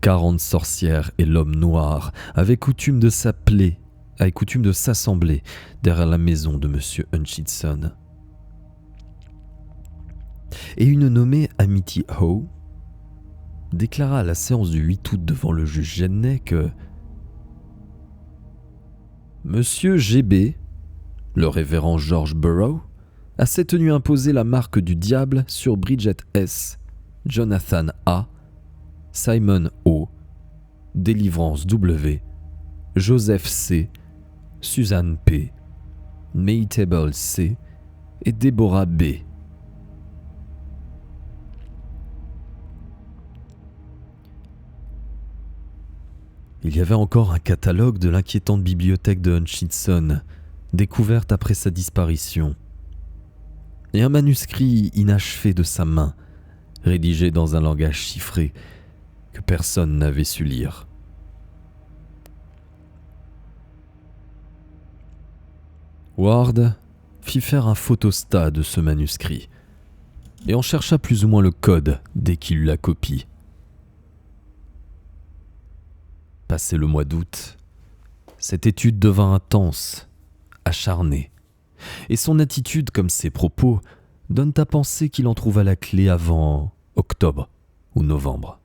40 sorcières et l'homme noir avaient coutume de s'assembler derrière la maison de M. Hutchinson. Et une nommée Amity Howe déclara à la séance du 8 août devant le juge Jenney que Monsieur GB, le révérend George Burrow, a s'est tenu imposer la marque du diable sur Bridget S., Jonathan A., Simon O., Délivrance W., Joseph C., Suzanne P., Maytable C. et Deborah B. Il y avait encore un catalogue de l'inquiétante bibliothèque de Hutchinson, découverte après sa disparition, et un manuscrit inachevé de sa main, rédigé dans un langage chiffré que personne n'avait su lire. Ward fit faire un photostat de ce manuscrit et en chercha plus ou moins le code dès qu'il eut la copie. Passé le mois d'août, cette étude devint intense, acharnée, et son attitude comme ses propos donnent à penser qu'il en trouva la clé avant octobre ou novembre.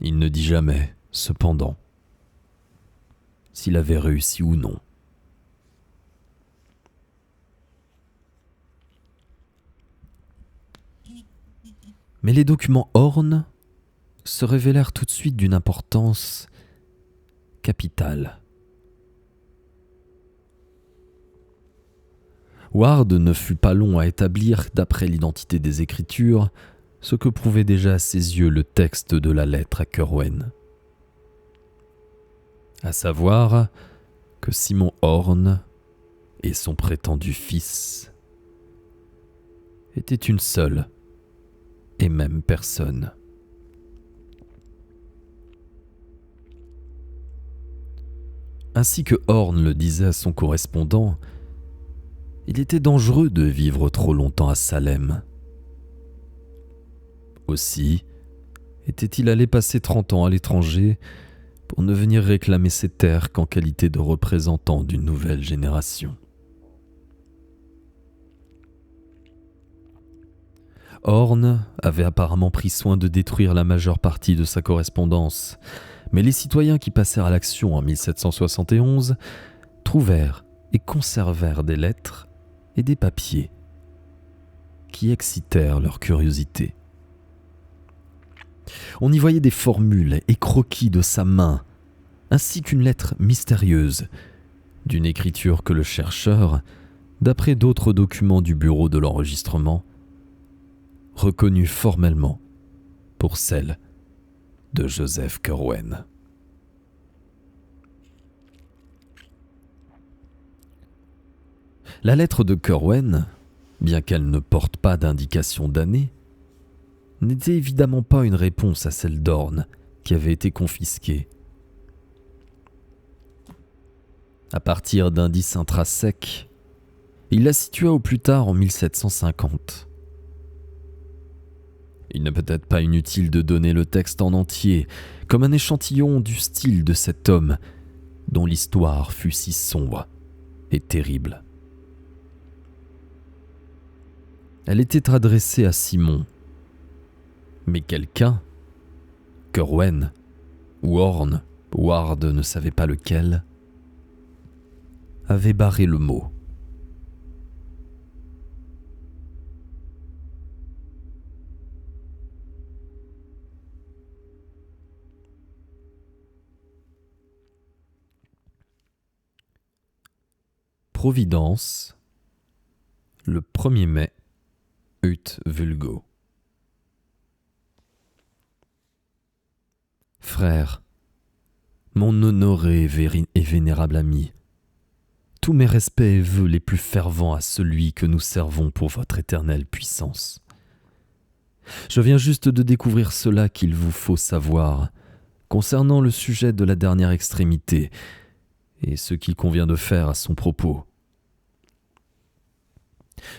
Il ne dit jamais, cependant, s'il avait réussi ou non. Mais les documents Horn se révélèrent tout de suite d'une importance capitale. Ward ne fut pas long à établir, d'après l'identité des écritures, ce que prouvait déjà à ses yeux le texte de la lettre à Corwen. À savoir que Simon Horn et son prétendu fils étaient une seule et même personne. Ainsi que Horn le disait à son correspondant, il était dangereux de vivre trop longtemps à Salem. Aussi, était-il allé passer 30 ans à l'étranger pour ne venir réclamer ses terres qu'en qualité de représentant d'une nouvelle génération. Horn avait apparemment pris soin de détruire la majeure partie de sa correspondance, mais les citoyens qui passèrent à l'action en 1771 trouvèrent et conservèrent des lettres et des papiers qui excitèrent leur curiosité. On y voyait des formules et croquis de sa main, ainsi qu'une lettre mystérieuse, d'une écriture que le chercheur, d'après d'autres documents du bureau de l'enregistrement, reconnut formellement pour celle de Joseph Curwen. La lettre de Curwen, bien qu'elle ne porte pas d'indication d'année, n'était évidemment pas une réponse à celle d'Horn qui avait été confisquée. À partir d'indices intrinsèques, il la situa au plus tard en 1750. Il n'est peut-être pas inutile de donner le texte en entier comme un échantillon du style de cet homme dont l'histoire fut si sombre et terrible. Elle était adressée à Simon, mais quelqu'un, Curwen ou Horn, Ward ne savait pas lequel, avait barré le mot. Providence, le 1er mai, Ut Vulgo. Frère, mon honoré et vénérable ami, tous mes respects et vœux les plus fervents à celui que nous servons pour votre éternelle puissance. Je viens juste de découvrir cela qu'il vous faut savoir concernant le sujet de la dernière extrémité et ce qu'il convient de faire à son propos.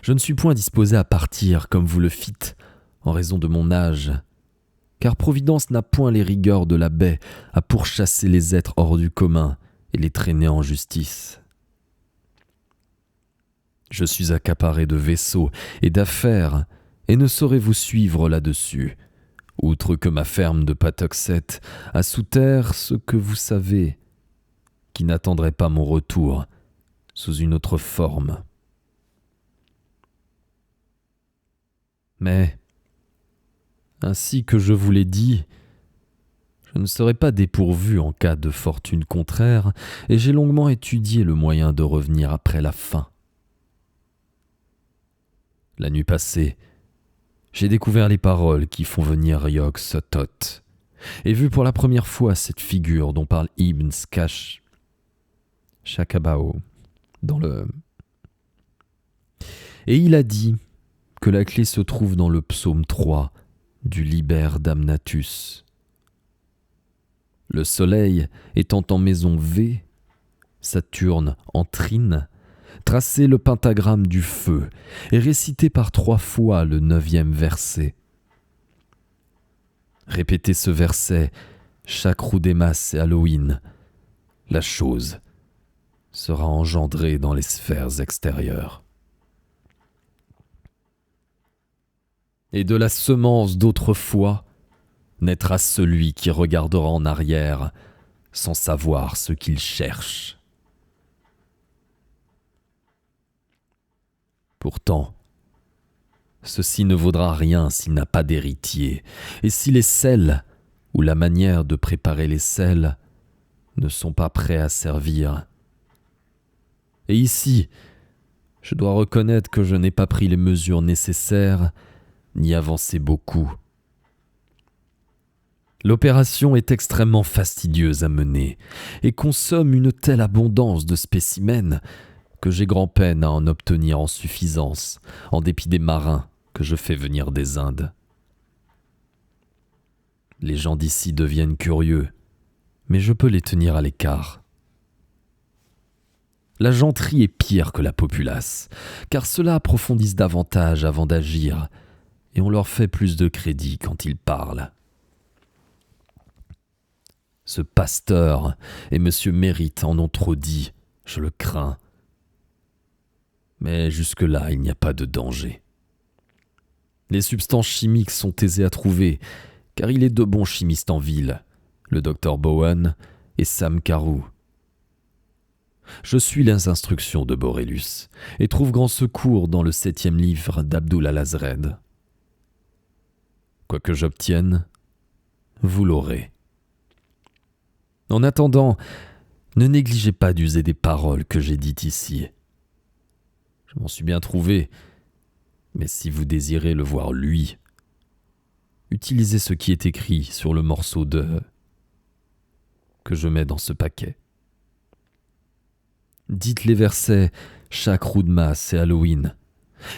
Je ne suis point disposé à partir comme vous le fîtes en raison de mon âge, car Providence n'a point les rigueurs de la baie à pourchasser les êtres hors du commun et les traîner en justice. Je suis accaparé de vaisseaux et d'affaires et ne saurais vous suivre là-dessus, outre que ma ferme de Patuxet a sous terre ce que vous savez, qui n'attendrait pas mon retour sous une autre forme. Mais, ainsi que je vous l'ai dit, je ne serai pas dépourvu en cas de fortune contraire, et j'ai longuement étudié le moyen de revenir après la fin. La nuit passée, j'ai découvert les paroles qui font venir Yog-Sothoth, et vu pour la première fois cette figure dont parle Ibn Shakabao dans le... Et il a dit que la clé se trouve dans le psaume 3 du Liber Damnatus. Le soleil étant en maison V, Saturne en trine, tracez le pentagramme du feu et récitez par 3 fois le 9e verset. Répétez ce verset chaque Roudemas et Halloween. La chose sera engendrée dans les sphères extérieures. Et de la semence d'autrefois naîtra celui qui regardera en arrière sans savoir ce qu'il cherche. Pourtant, ceci ne vaudra rien s'il n'a pas d'héritier, et si les sels ou la manière de préparer les sels ne sont pas prêts à servir. Et ici, je dois reconnaître que je n'ai pas pris les mesures nécessaires ni avancé beaucoup. L'opération est extrêmement fastidieuse à mener et consomme une telle abondance de spécimens que j'ai grand-peine à en obtenir en suffisance, en dépit des marins que je fais venir des Indes. Les gens d'ici deviennent curieux, mais je peux les tenir à l'écart. La genterie est pire que la populace, car ceux-là approfondissent davantage avant d'agir, et on leur fait plus de crédit quand ils parlent. Ce pasteur et M. Mérite en ont trop dit, je le crains. Mais jusque-là, il n'y a pas de danger. Les substances chimiques sont aisées à trouver, car il est deux bons chimistes en ville, le Dr Bowen et Sam Carew. Je suis les instructions de Borellus et trouve grand secours dans le 7e livre d'Abdul al-Azred. Quoi que j'obtienne, vous l'aurez. En attendant, ne négligez pas d'user des paroles que j'ai dites ici. Je m'en suis bien trouvé, mais si vous désirez le voir lui, utilisez ce qui est écrit sur le morceau de que je mets dans ce paquet. Dites les versets chaque Roudmas et Halloween,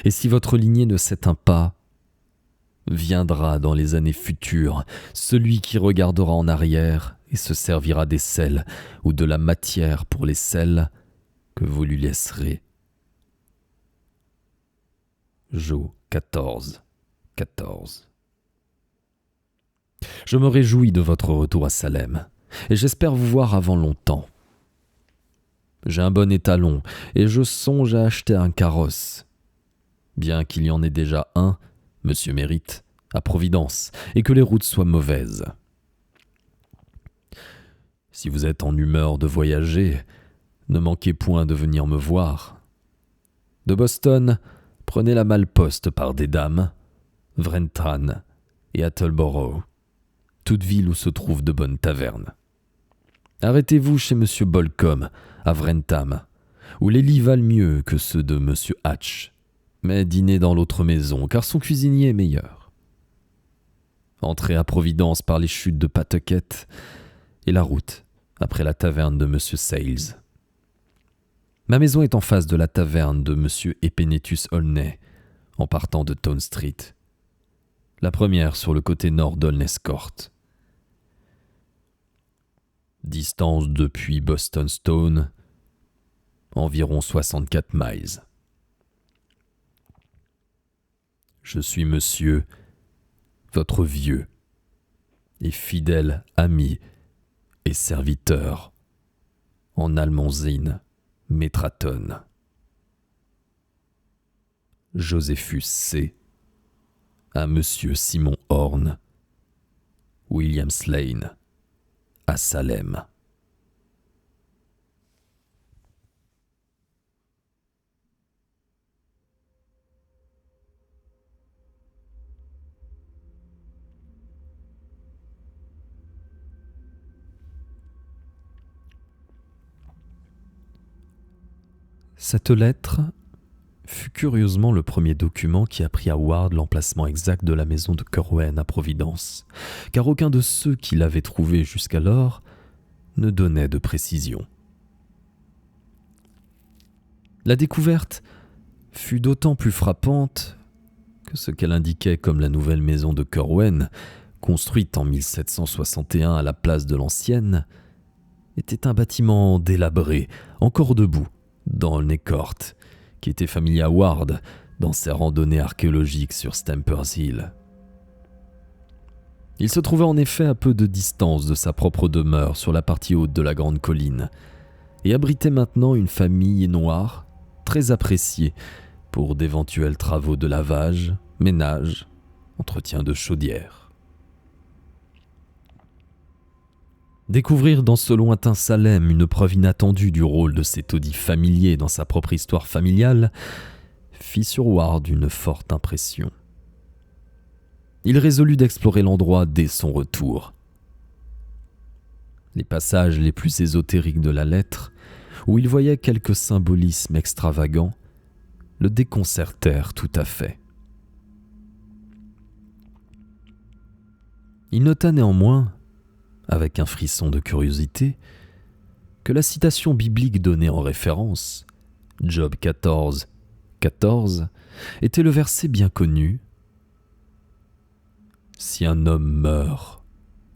et si votre lignée ne s'éteint pas, viendra dans les années futures celui qui regardera en arrière et se servira des sels ou de la matière pour les sels que vous lui laisserez. Jo 14, 14. Je me réjouis de votre retour à Salem, et j'espère vous voir avant longtemps. J'ai un bon étalon, et je songe à acheter un carrosse. Bien qu'il y en ait déjà un, Monsieur Mérite, à Providence, et que les routes soient mauvaises. Si vous êtes en humeur de voyager, ne manquez point de venir me voir. De Boston, prenez la malle-poste par des dames, Wrentham et Attleboro, toute ville où se trouvent de bonnes tavernes. Arrêtez-vous chez Monsieur Bolcom, à Wrentham, où les lits valent mieux que ceux de Monsieur Hatch, mais dînez dans l'autre maison, car son cuisinier est meilleur. Entrez à Providence par les chutes de Pawtucket et la route, après la taverne de Monsieur Sales. Ma maison est en face de la taverne de Monsieur Epenetus Olney, en partant de Town Street. La première sur le côté nord d'Olney's Court. Distance depuis Boston Stone, environ 64 miles. Je suis monsieur, votre vieux et fidèle ami et serviteur, en Almonzine, Métraton. Joséphus C. à Monsieur Simon Horn, William Slane, à Salem. Cette lettre fut curieusement le premier document qui apprit à Ward l'emplacement exact de la maison de Kerwen à Providence, car aucun de ceux qui l'avaient trouvé jusqu'alors ne donnait de précision. La découverte fut d'autant plus frappante que ce qu'elle indiquait comme la nouvelle maison de Kerwen, construite en 1761 à la place de l'ancienne, était un bâtiment délabré, encore debout, dans Olney Court, qui était familier à Ward dans ses randonnées archéologiques sur Stamper's Hill. Il se trouvait en effet à peu de distance de sa propre demeure sur la partie haute de la grande colline, et abritait maintenant une famille noire très appréciée pour d'éventuels travaux de lavage, ménage, entretien de chaudière. Découvrir dans ce lointain Salem une preuve inattendue du rôle de cet taudis familier dans sa propre histoire familiale fit sur Ward une forte impression. Il résolut d'explorer l'endroit dès son retour. Les passages les plus ésotériques de la lettre, où il voyait quelques symbolismes extravagants, le déconcertèrent tout à fait. Il nota néanmoins, avec un frisson de curiosité, que la citation biblique donnée en référence, Job 14, 14, était le verset bien connu. « Si un homme meurt,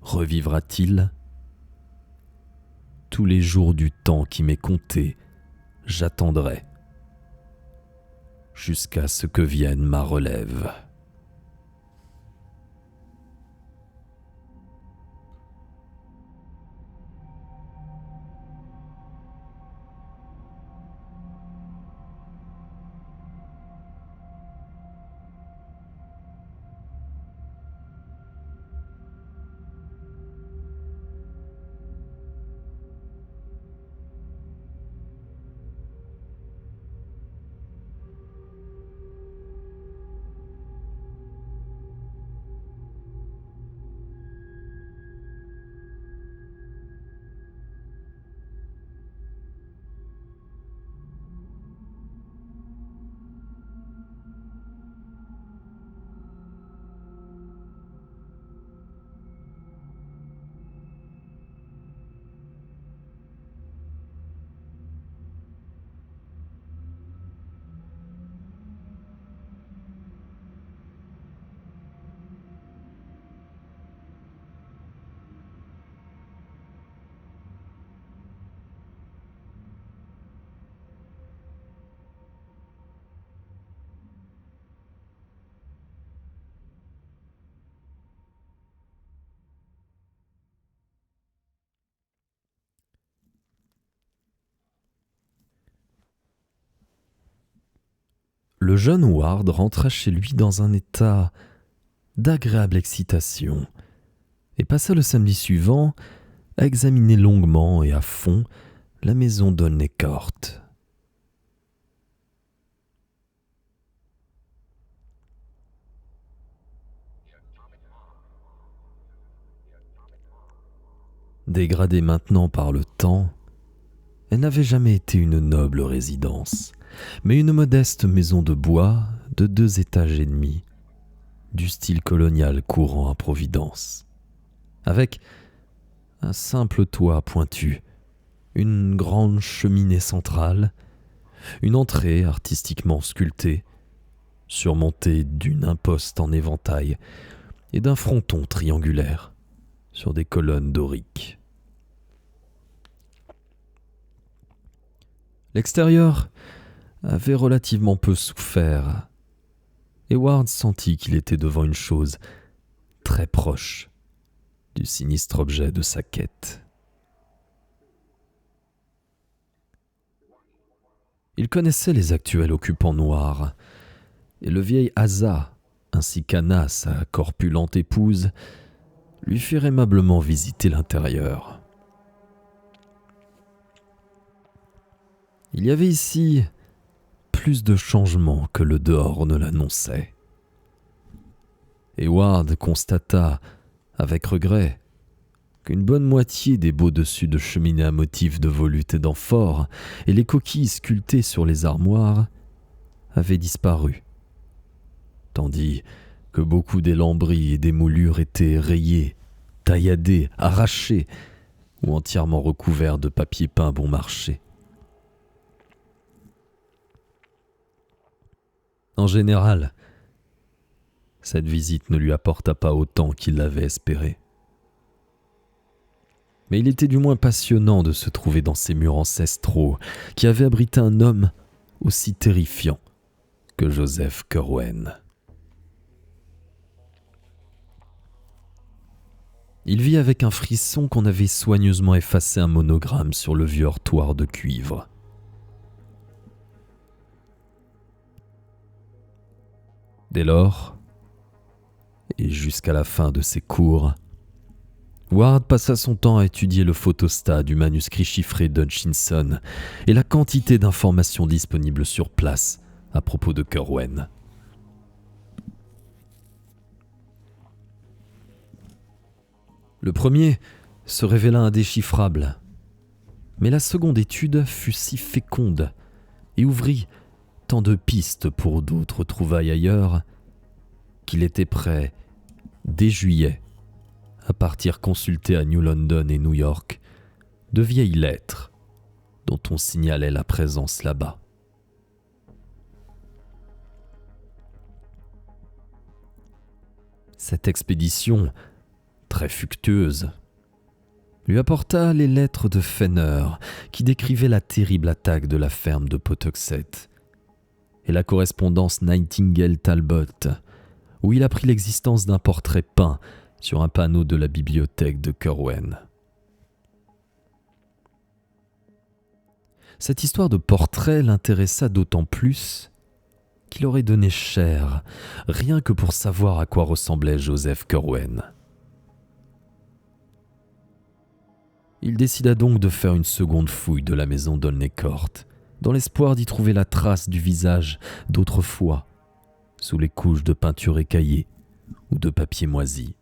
revivra-t-il ? Tous les jours du temps qui m'est compté, j'attendrai jusqu'à ce que vienne ma relève. Le jeune Ward rentra chez lui dans un état d'agréable excitation et passa le samedi suivant à examiner longuement et à fond la maison d'Olney Court. Dégradée maintenant par le temps, elle n'avait jamais été une noble résidence, mais une modeste maison de bois de 2 étages et demi, du style colonial courant à Providence, avec un simple toit pointu, une grande cheminée centrale, une entrée artistiquement sculptée, surmontée d'une imposte en éventail et d'un fronton triangulaire sur des colonnes doriques. L'extérieur avait relativement peu souffert, et Ward sentit qu'il était devant une chose très proche du sinistre objet de sa quête. Il connaissait les actuels occupants noirs, et le vieil Asa, ainsi qu'Anna, sa corpulente épouse, lui firent aimablement visiter l'intérieur. Il y avait ici plus de changements que le dehors ne l'annonçait. Ward constata, avec regret, qu'une bonne moitié des beaux dessus de cheminée à motifs de volutes et d'amphores et les coquilles sculptées sur les armoires avaient disparu, tandis que beaucoup des lambris et des moulures étaient rayés, tailladés, arrachés ou entièrement recouverts de papier peint bon marché. En général, cette visite ne lui apporta pas autant qu'il l'avait espéré. Mais il était du moins passionnant de se trouver dans ces murs ancestraux qui avaient abrité un homme aussi terrifiant que Joseph Curwen. Il vit avec un frisson qu'on avait soigneusement effacé un monogramme sur le vieux heurtoir de cuivre. Dès lors, et jusqu'à la fin de ses cours, Ward passa son temps à étudier le photostat du manuscrit chiffré d'Hutchinson et la quantité d'informations disponibles sur place à propos de Curwen. Le premier se révéla indéchiffrable, mais la seconde étude fut si féconde et ouvrit tant de pistes pour d'autres trouvailles ailleurs qu'il était prêt, dès juillet, à partir consulter à New London et New York de vieilles lettres dont on signalait la présence là-bas. Cette expédition, très fructueuse, lui apporta les lettres de Fenner qui décrivaient la terrible attaque de la ferme de Pawtuxet et la correspondance Nightingale-Talbot où il apprit l'existence d'un portrait peint sur un panneau de la bibliothèque de Corwen. Cette histoire de portrait l'intéressa d'autant plus qu'il aurait donné cher, rien que pour savoir à quoi ressemblait Joseph Corwen. Il décida donc de faire une seconde fouille de la maison d'Aulnay-Court, dans l'espoir d'y trouver la trace du visage d'autrefois, sous les couches de peinture écaillée ou de papier moisi.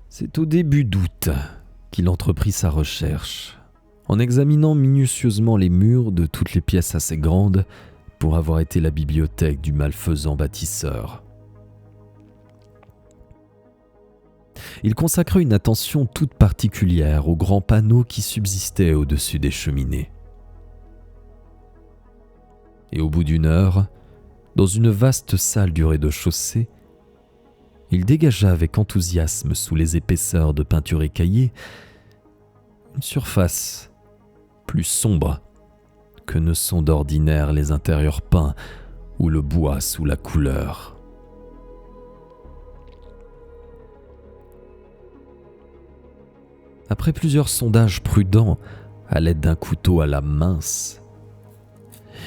C'est au début d'août qu'il entreprit sa recherche, en examinant minutieusement les murs de toutes les pièces assez grandes pour avoir été la bibliothèque du malfaisant bâtisseur. Il consacrait une attention toute particulière aux grands panneaux qui subsistaient au-dessus des cheminées. Et au bout d'une heure, dans une vaste salle du rez-de-chaussée, il dégagea avec enthousiasme sous les épaisseurs de peinture écaillée une surface plus sombre que ne sont d'ordinaire les intérieurs peints ou le bois sous la couleur. Après plusieurs sondages prudents à l'aide d'un couteau à lame mince,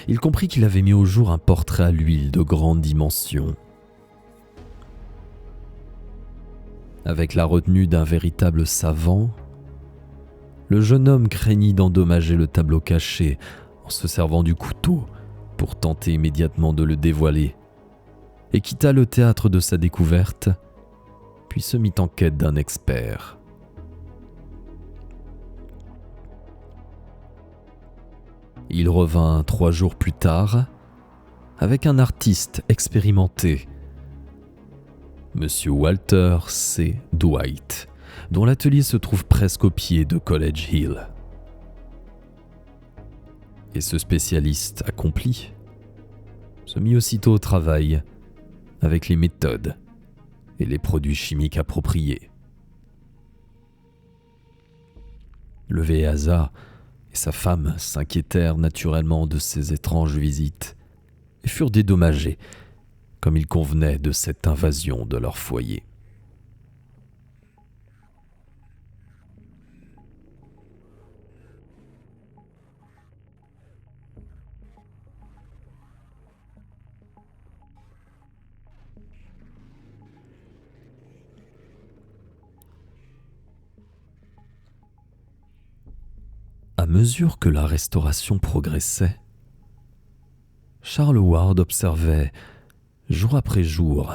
il comprit qu'il avait mis au jour un portrait à l'huile de grande dimension. Avec la retenue d'un véritable savant, le jeune homme craignit d'endommager le tableau caché en se servant du couteau pour tenter immédiatement de le dévoiler, et quitta le théâtre de sa découverte, puis se mit en quête d'un expert. Il revint 3 jours plus tard avec un artiste expérimenté, Monsieur Walter C. Dwight, dont l'atelier se trouve presque au pied de College Hill. Et ce spécialiste accompli se mit aussitôt au travail avec les méthodes et les produits chimiques appropriés. Le Véasa et sa femme s'inquiétèrent naturellement de ces étranges visites et furent dédommagés comme il convenait de cette invasion de leur foyer. À mesure que la restauration progressait, Charles Ward observait, jour après jour,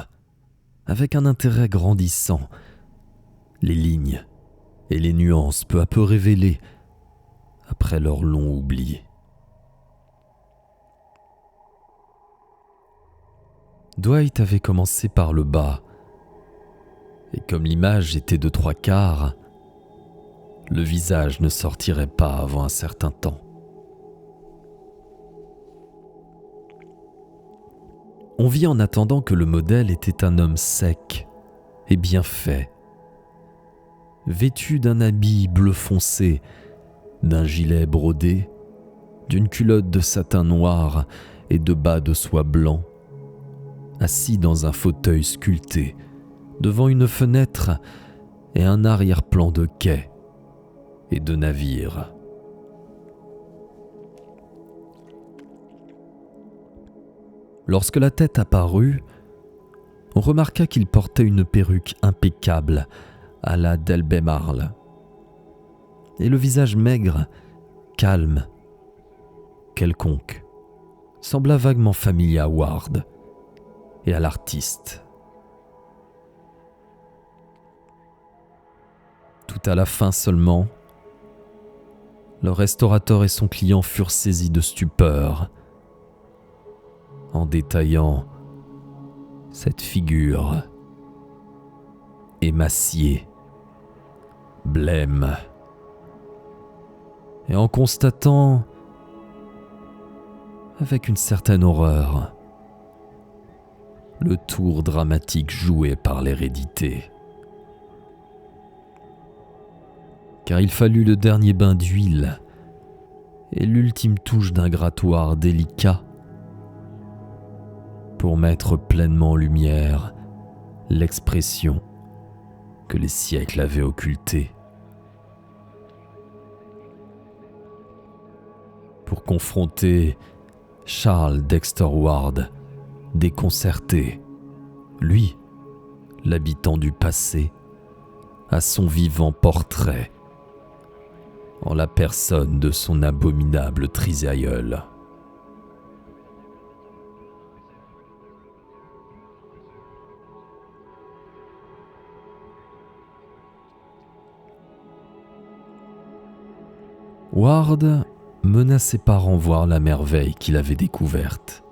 avec un intérêt grandissant, les lignes et les nuances peu à peu révélées après leur long oubli. Dwight avait commencé par le bas, et comme l'image était de 3/4, le visage ne sortirait pas avant un certain temps. On vit en attendant que le modèle était un homme sec et bien fait, vêtu d'un habit bleu foncé, d'un gilet brodé, d'une culotte de satin noir et de bas de soie blanc, assis dans un fauteuil sculpté, devant une fenêtre et un arrière-plan de quai et de navire. Lorsque la tête apparut, on remarqua qu'il portait une perruque impeccable à la d'Albemarle, et le visage maigre, calme, quelconque, sembla vaguement familier à Ward et à l'artiste. Tout à la fin seulement, le restaurateur et son client furent saisis de stupeur en détaillant cette figure émaciée, blême, et en constatant avec une certaine horreur le tour dramatique joué par l'hérédité. Car il fallut le dernier bain d'huile et l'ultime touche d'un grattoir délicat pour mettre pleinement en lumière l'expression que les siècles avaient occultée. Pour confronter Charles Dexter Ward, déconcerté, lui, l'habitant du passé, à son vivant portrait, en la personne de son abominable trisaïeul. Ward mena ses parents voir la merveille qu'il avait découverte.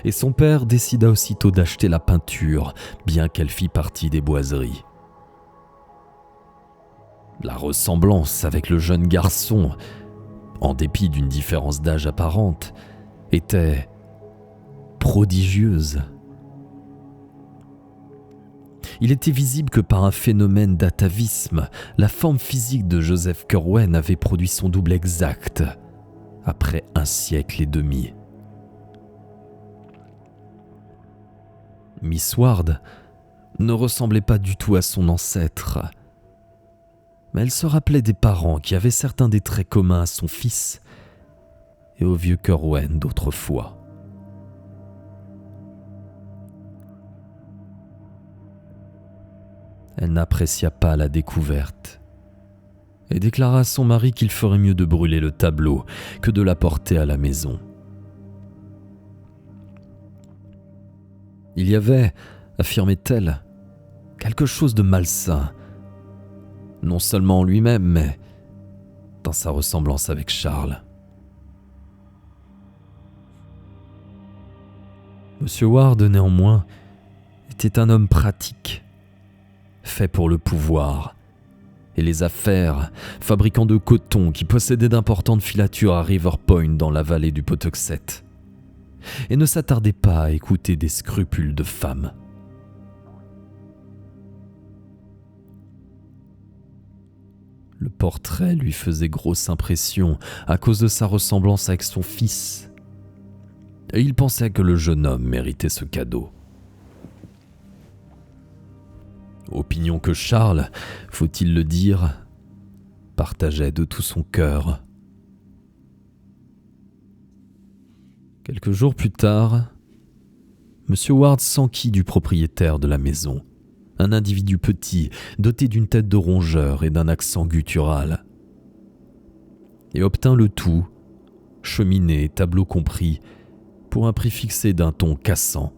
Et son père décida aussitôt d'acheter la peinture, bien qu'elle fît partie des boiseries. La ressemblance avec le jeune garçon, en dépit d'une différence d'âge apparente, était prodigieuse. Il était visible que par un phénomène d'atavisme, la forme physique de Joseph Curwen avait produit son double exact, après 1 siècle et demi. Miss Ward ne ressemblait pas du tout à son ancêtre, mais elle se rappelait des parents qui avaient certains des traits communs à son fils et au vieux Curwen d'autrefois. Elle n'apprécia pas la découverte et déclara à son mari qu'il ferait mieux de brûler le tableau que de l'apporter à la maison. Il y avait, affirmait-elle, quelque chose de malsain, non seulement en lui-même, mais dans sa ressemblance avec Charles. Monsieur Ward, néanmoins, était un homme pratique, fait pour le pouvoir et les affaires, fabricant de coton qui possédait d'importantes filatures à River Point dans la vallée du Pawtuxet, et ne s'attardait pas à écouter des scrupules de femmes. Le portrait lui faisait grosse impression à cause de sa ressemblance avec son fils, et il pensait que le jeune homme méritait ce cadeau. Opinion que Charles, faut-il le dire, partageait de tout son cœur. Quelques jours plus tard, M. Ward s'enquit du propriétaire de la maison, un individu petit, doté d'une tête de rongeur et d'un accent guttural, et obtint le tout, cheminée et tableau compris, pour un prix fixé d'un ton cassant,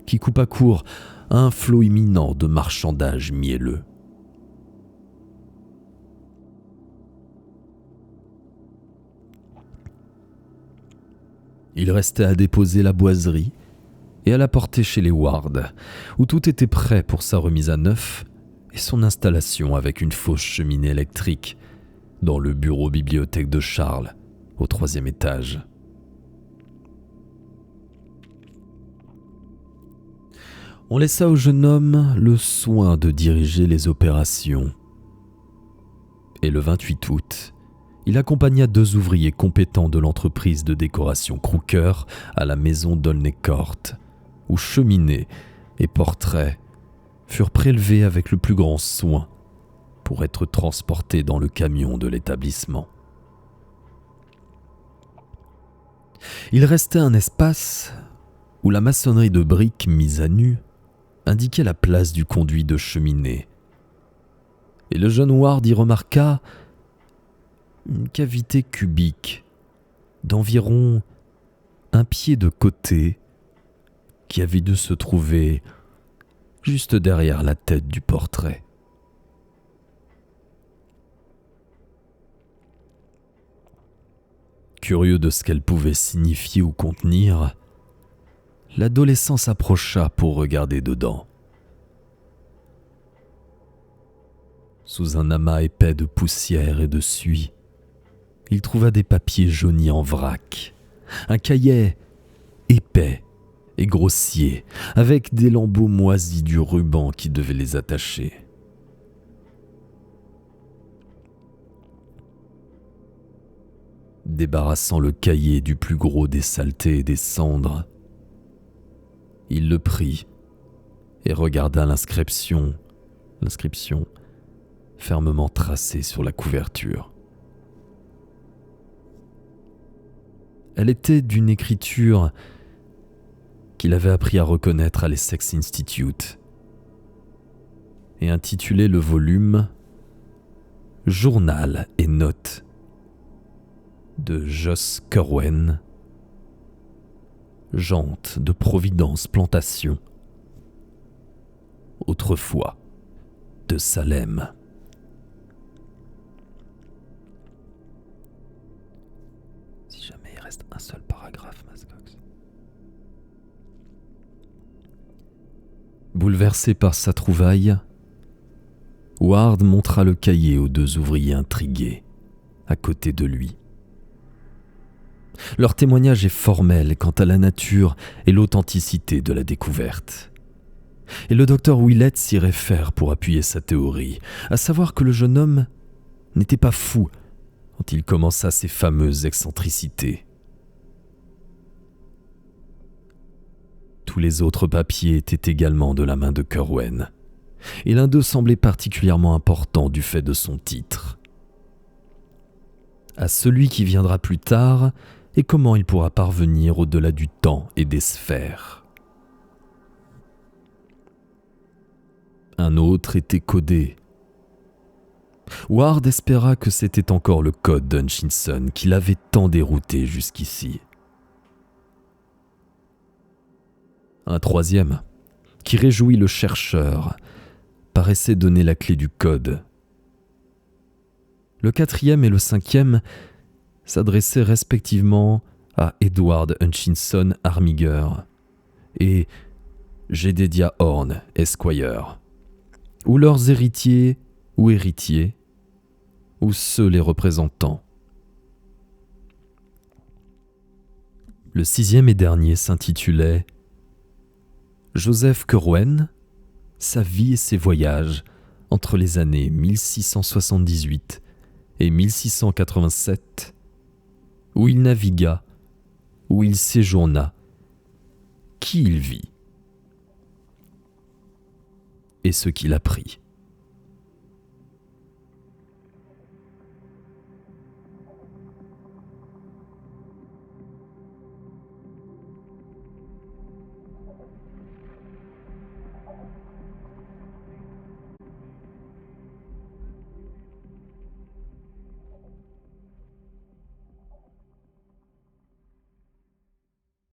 qui coupa court à un flot imminent de marchandages mielleux. Il restait à déposer la boiserie et à la porter chez les Ward, où tout était prêt pour sa remise à neuf et son installation avec une fausse cheminée électrique dans le bureau-bibliothèque de Charles, au 3e étage. On laissa au jeune homme le soin de diriger les opérations. Et le 28 août, il accompagna 2 ouvriers compétents de l'entreprise de décoration Crooker à la maison d'Olney Court, où cheminée et portraits furent prélevés avec le plus grand soin pour être transportés dans le camion de l'établissement. Il restait un espace où la maçonnerie de briques mise à nu indiquait la place du conduit de cheminée, et le jeune Ward y remarqua une cavité cubique d'environ 1 pied de côté qui avait dû se trouver juste derrière la tête du portrait. Curieux de ce qu'elle pouvait signifier ou contenir, l'adolescent s'approcha pour regarder dedans. Sous un amas épais de poussière et de suie, il trouva des papiers jaunis en vrac, un cahier épais et grossiers, avec des lambeaux moisis du ruban qui devait les attacher. Débarrassant le cahier du plus gros des saletés et des cendres, il le prit et regarda l'inscription fermement tracée sur la couverture. Elle était d'une écriture qu'il avait appris à reconnaître à l'Essex Institute et intitulait le volume « Journal et notes de Jos Kerwen, Gentes de Providence Plantation, autrefois de Salem ». Si jamais il reste un seul paragraphe, Mascox. Bouleversé par sa trouvaille, Ward montra le cahier aux deux ouvriers intrigués, à côté de lui. Leur témoignage est formel quant à la nature et l'authenticité de la découverte. Et le docteur Willett s'y réfère pour appuyer sa théorie, à savoir que le jeune homme n'était pas fou quand il commença ses fameuses excentricités. Tous les autres papiers étaient également de la main de Kerwen, et l'un d'eux semblait particulièrement important du fait de son titre. À celui qui viendra plus tard, et comment il pourra parvenir au-delà du temps et des sphères. Un autre était codé. Ward espéra que c'était encore le code d'Hutchinson qui l'avait tant dérouté jusqu'ici. Un troisième, qui réjouit le chercheur, paraissait donner la clé du code. Le quatrième et le cinquième s'adressaient respectivement à Edward Hutchinson Armiger et Jedediah Horn Esquire, ou leurs héritiers ou héritiers, ou ceux les représentants. Le sixième et dernier s'intitulait Joseph Kerwen, sa vie et ses voyages entre les années 1678 et 1687, où il navigua, où il séjourna, qui il vit et ce qu'il apprit.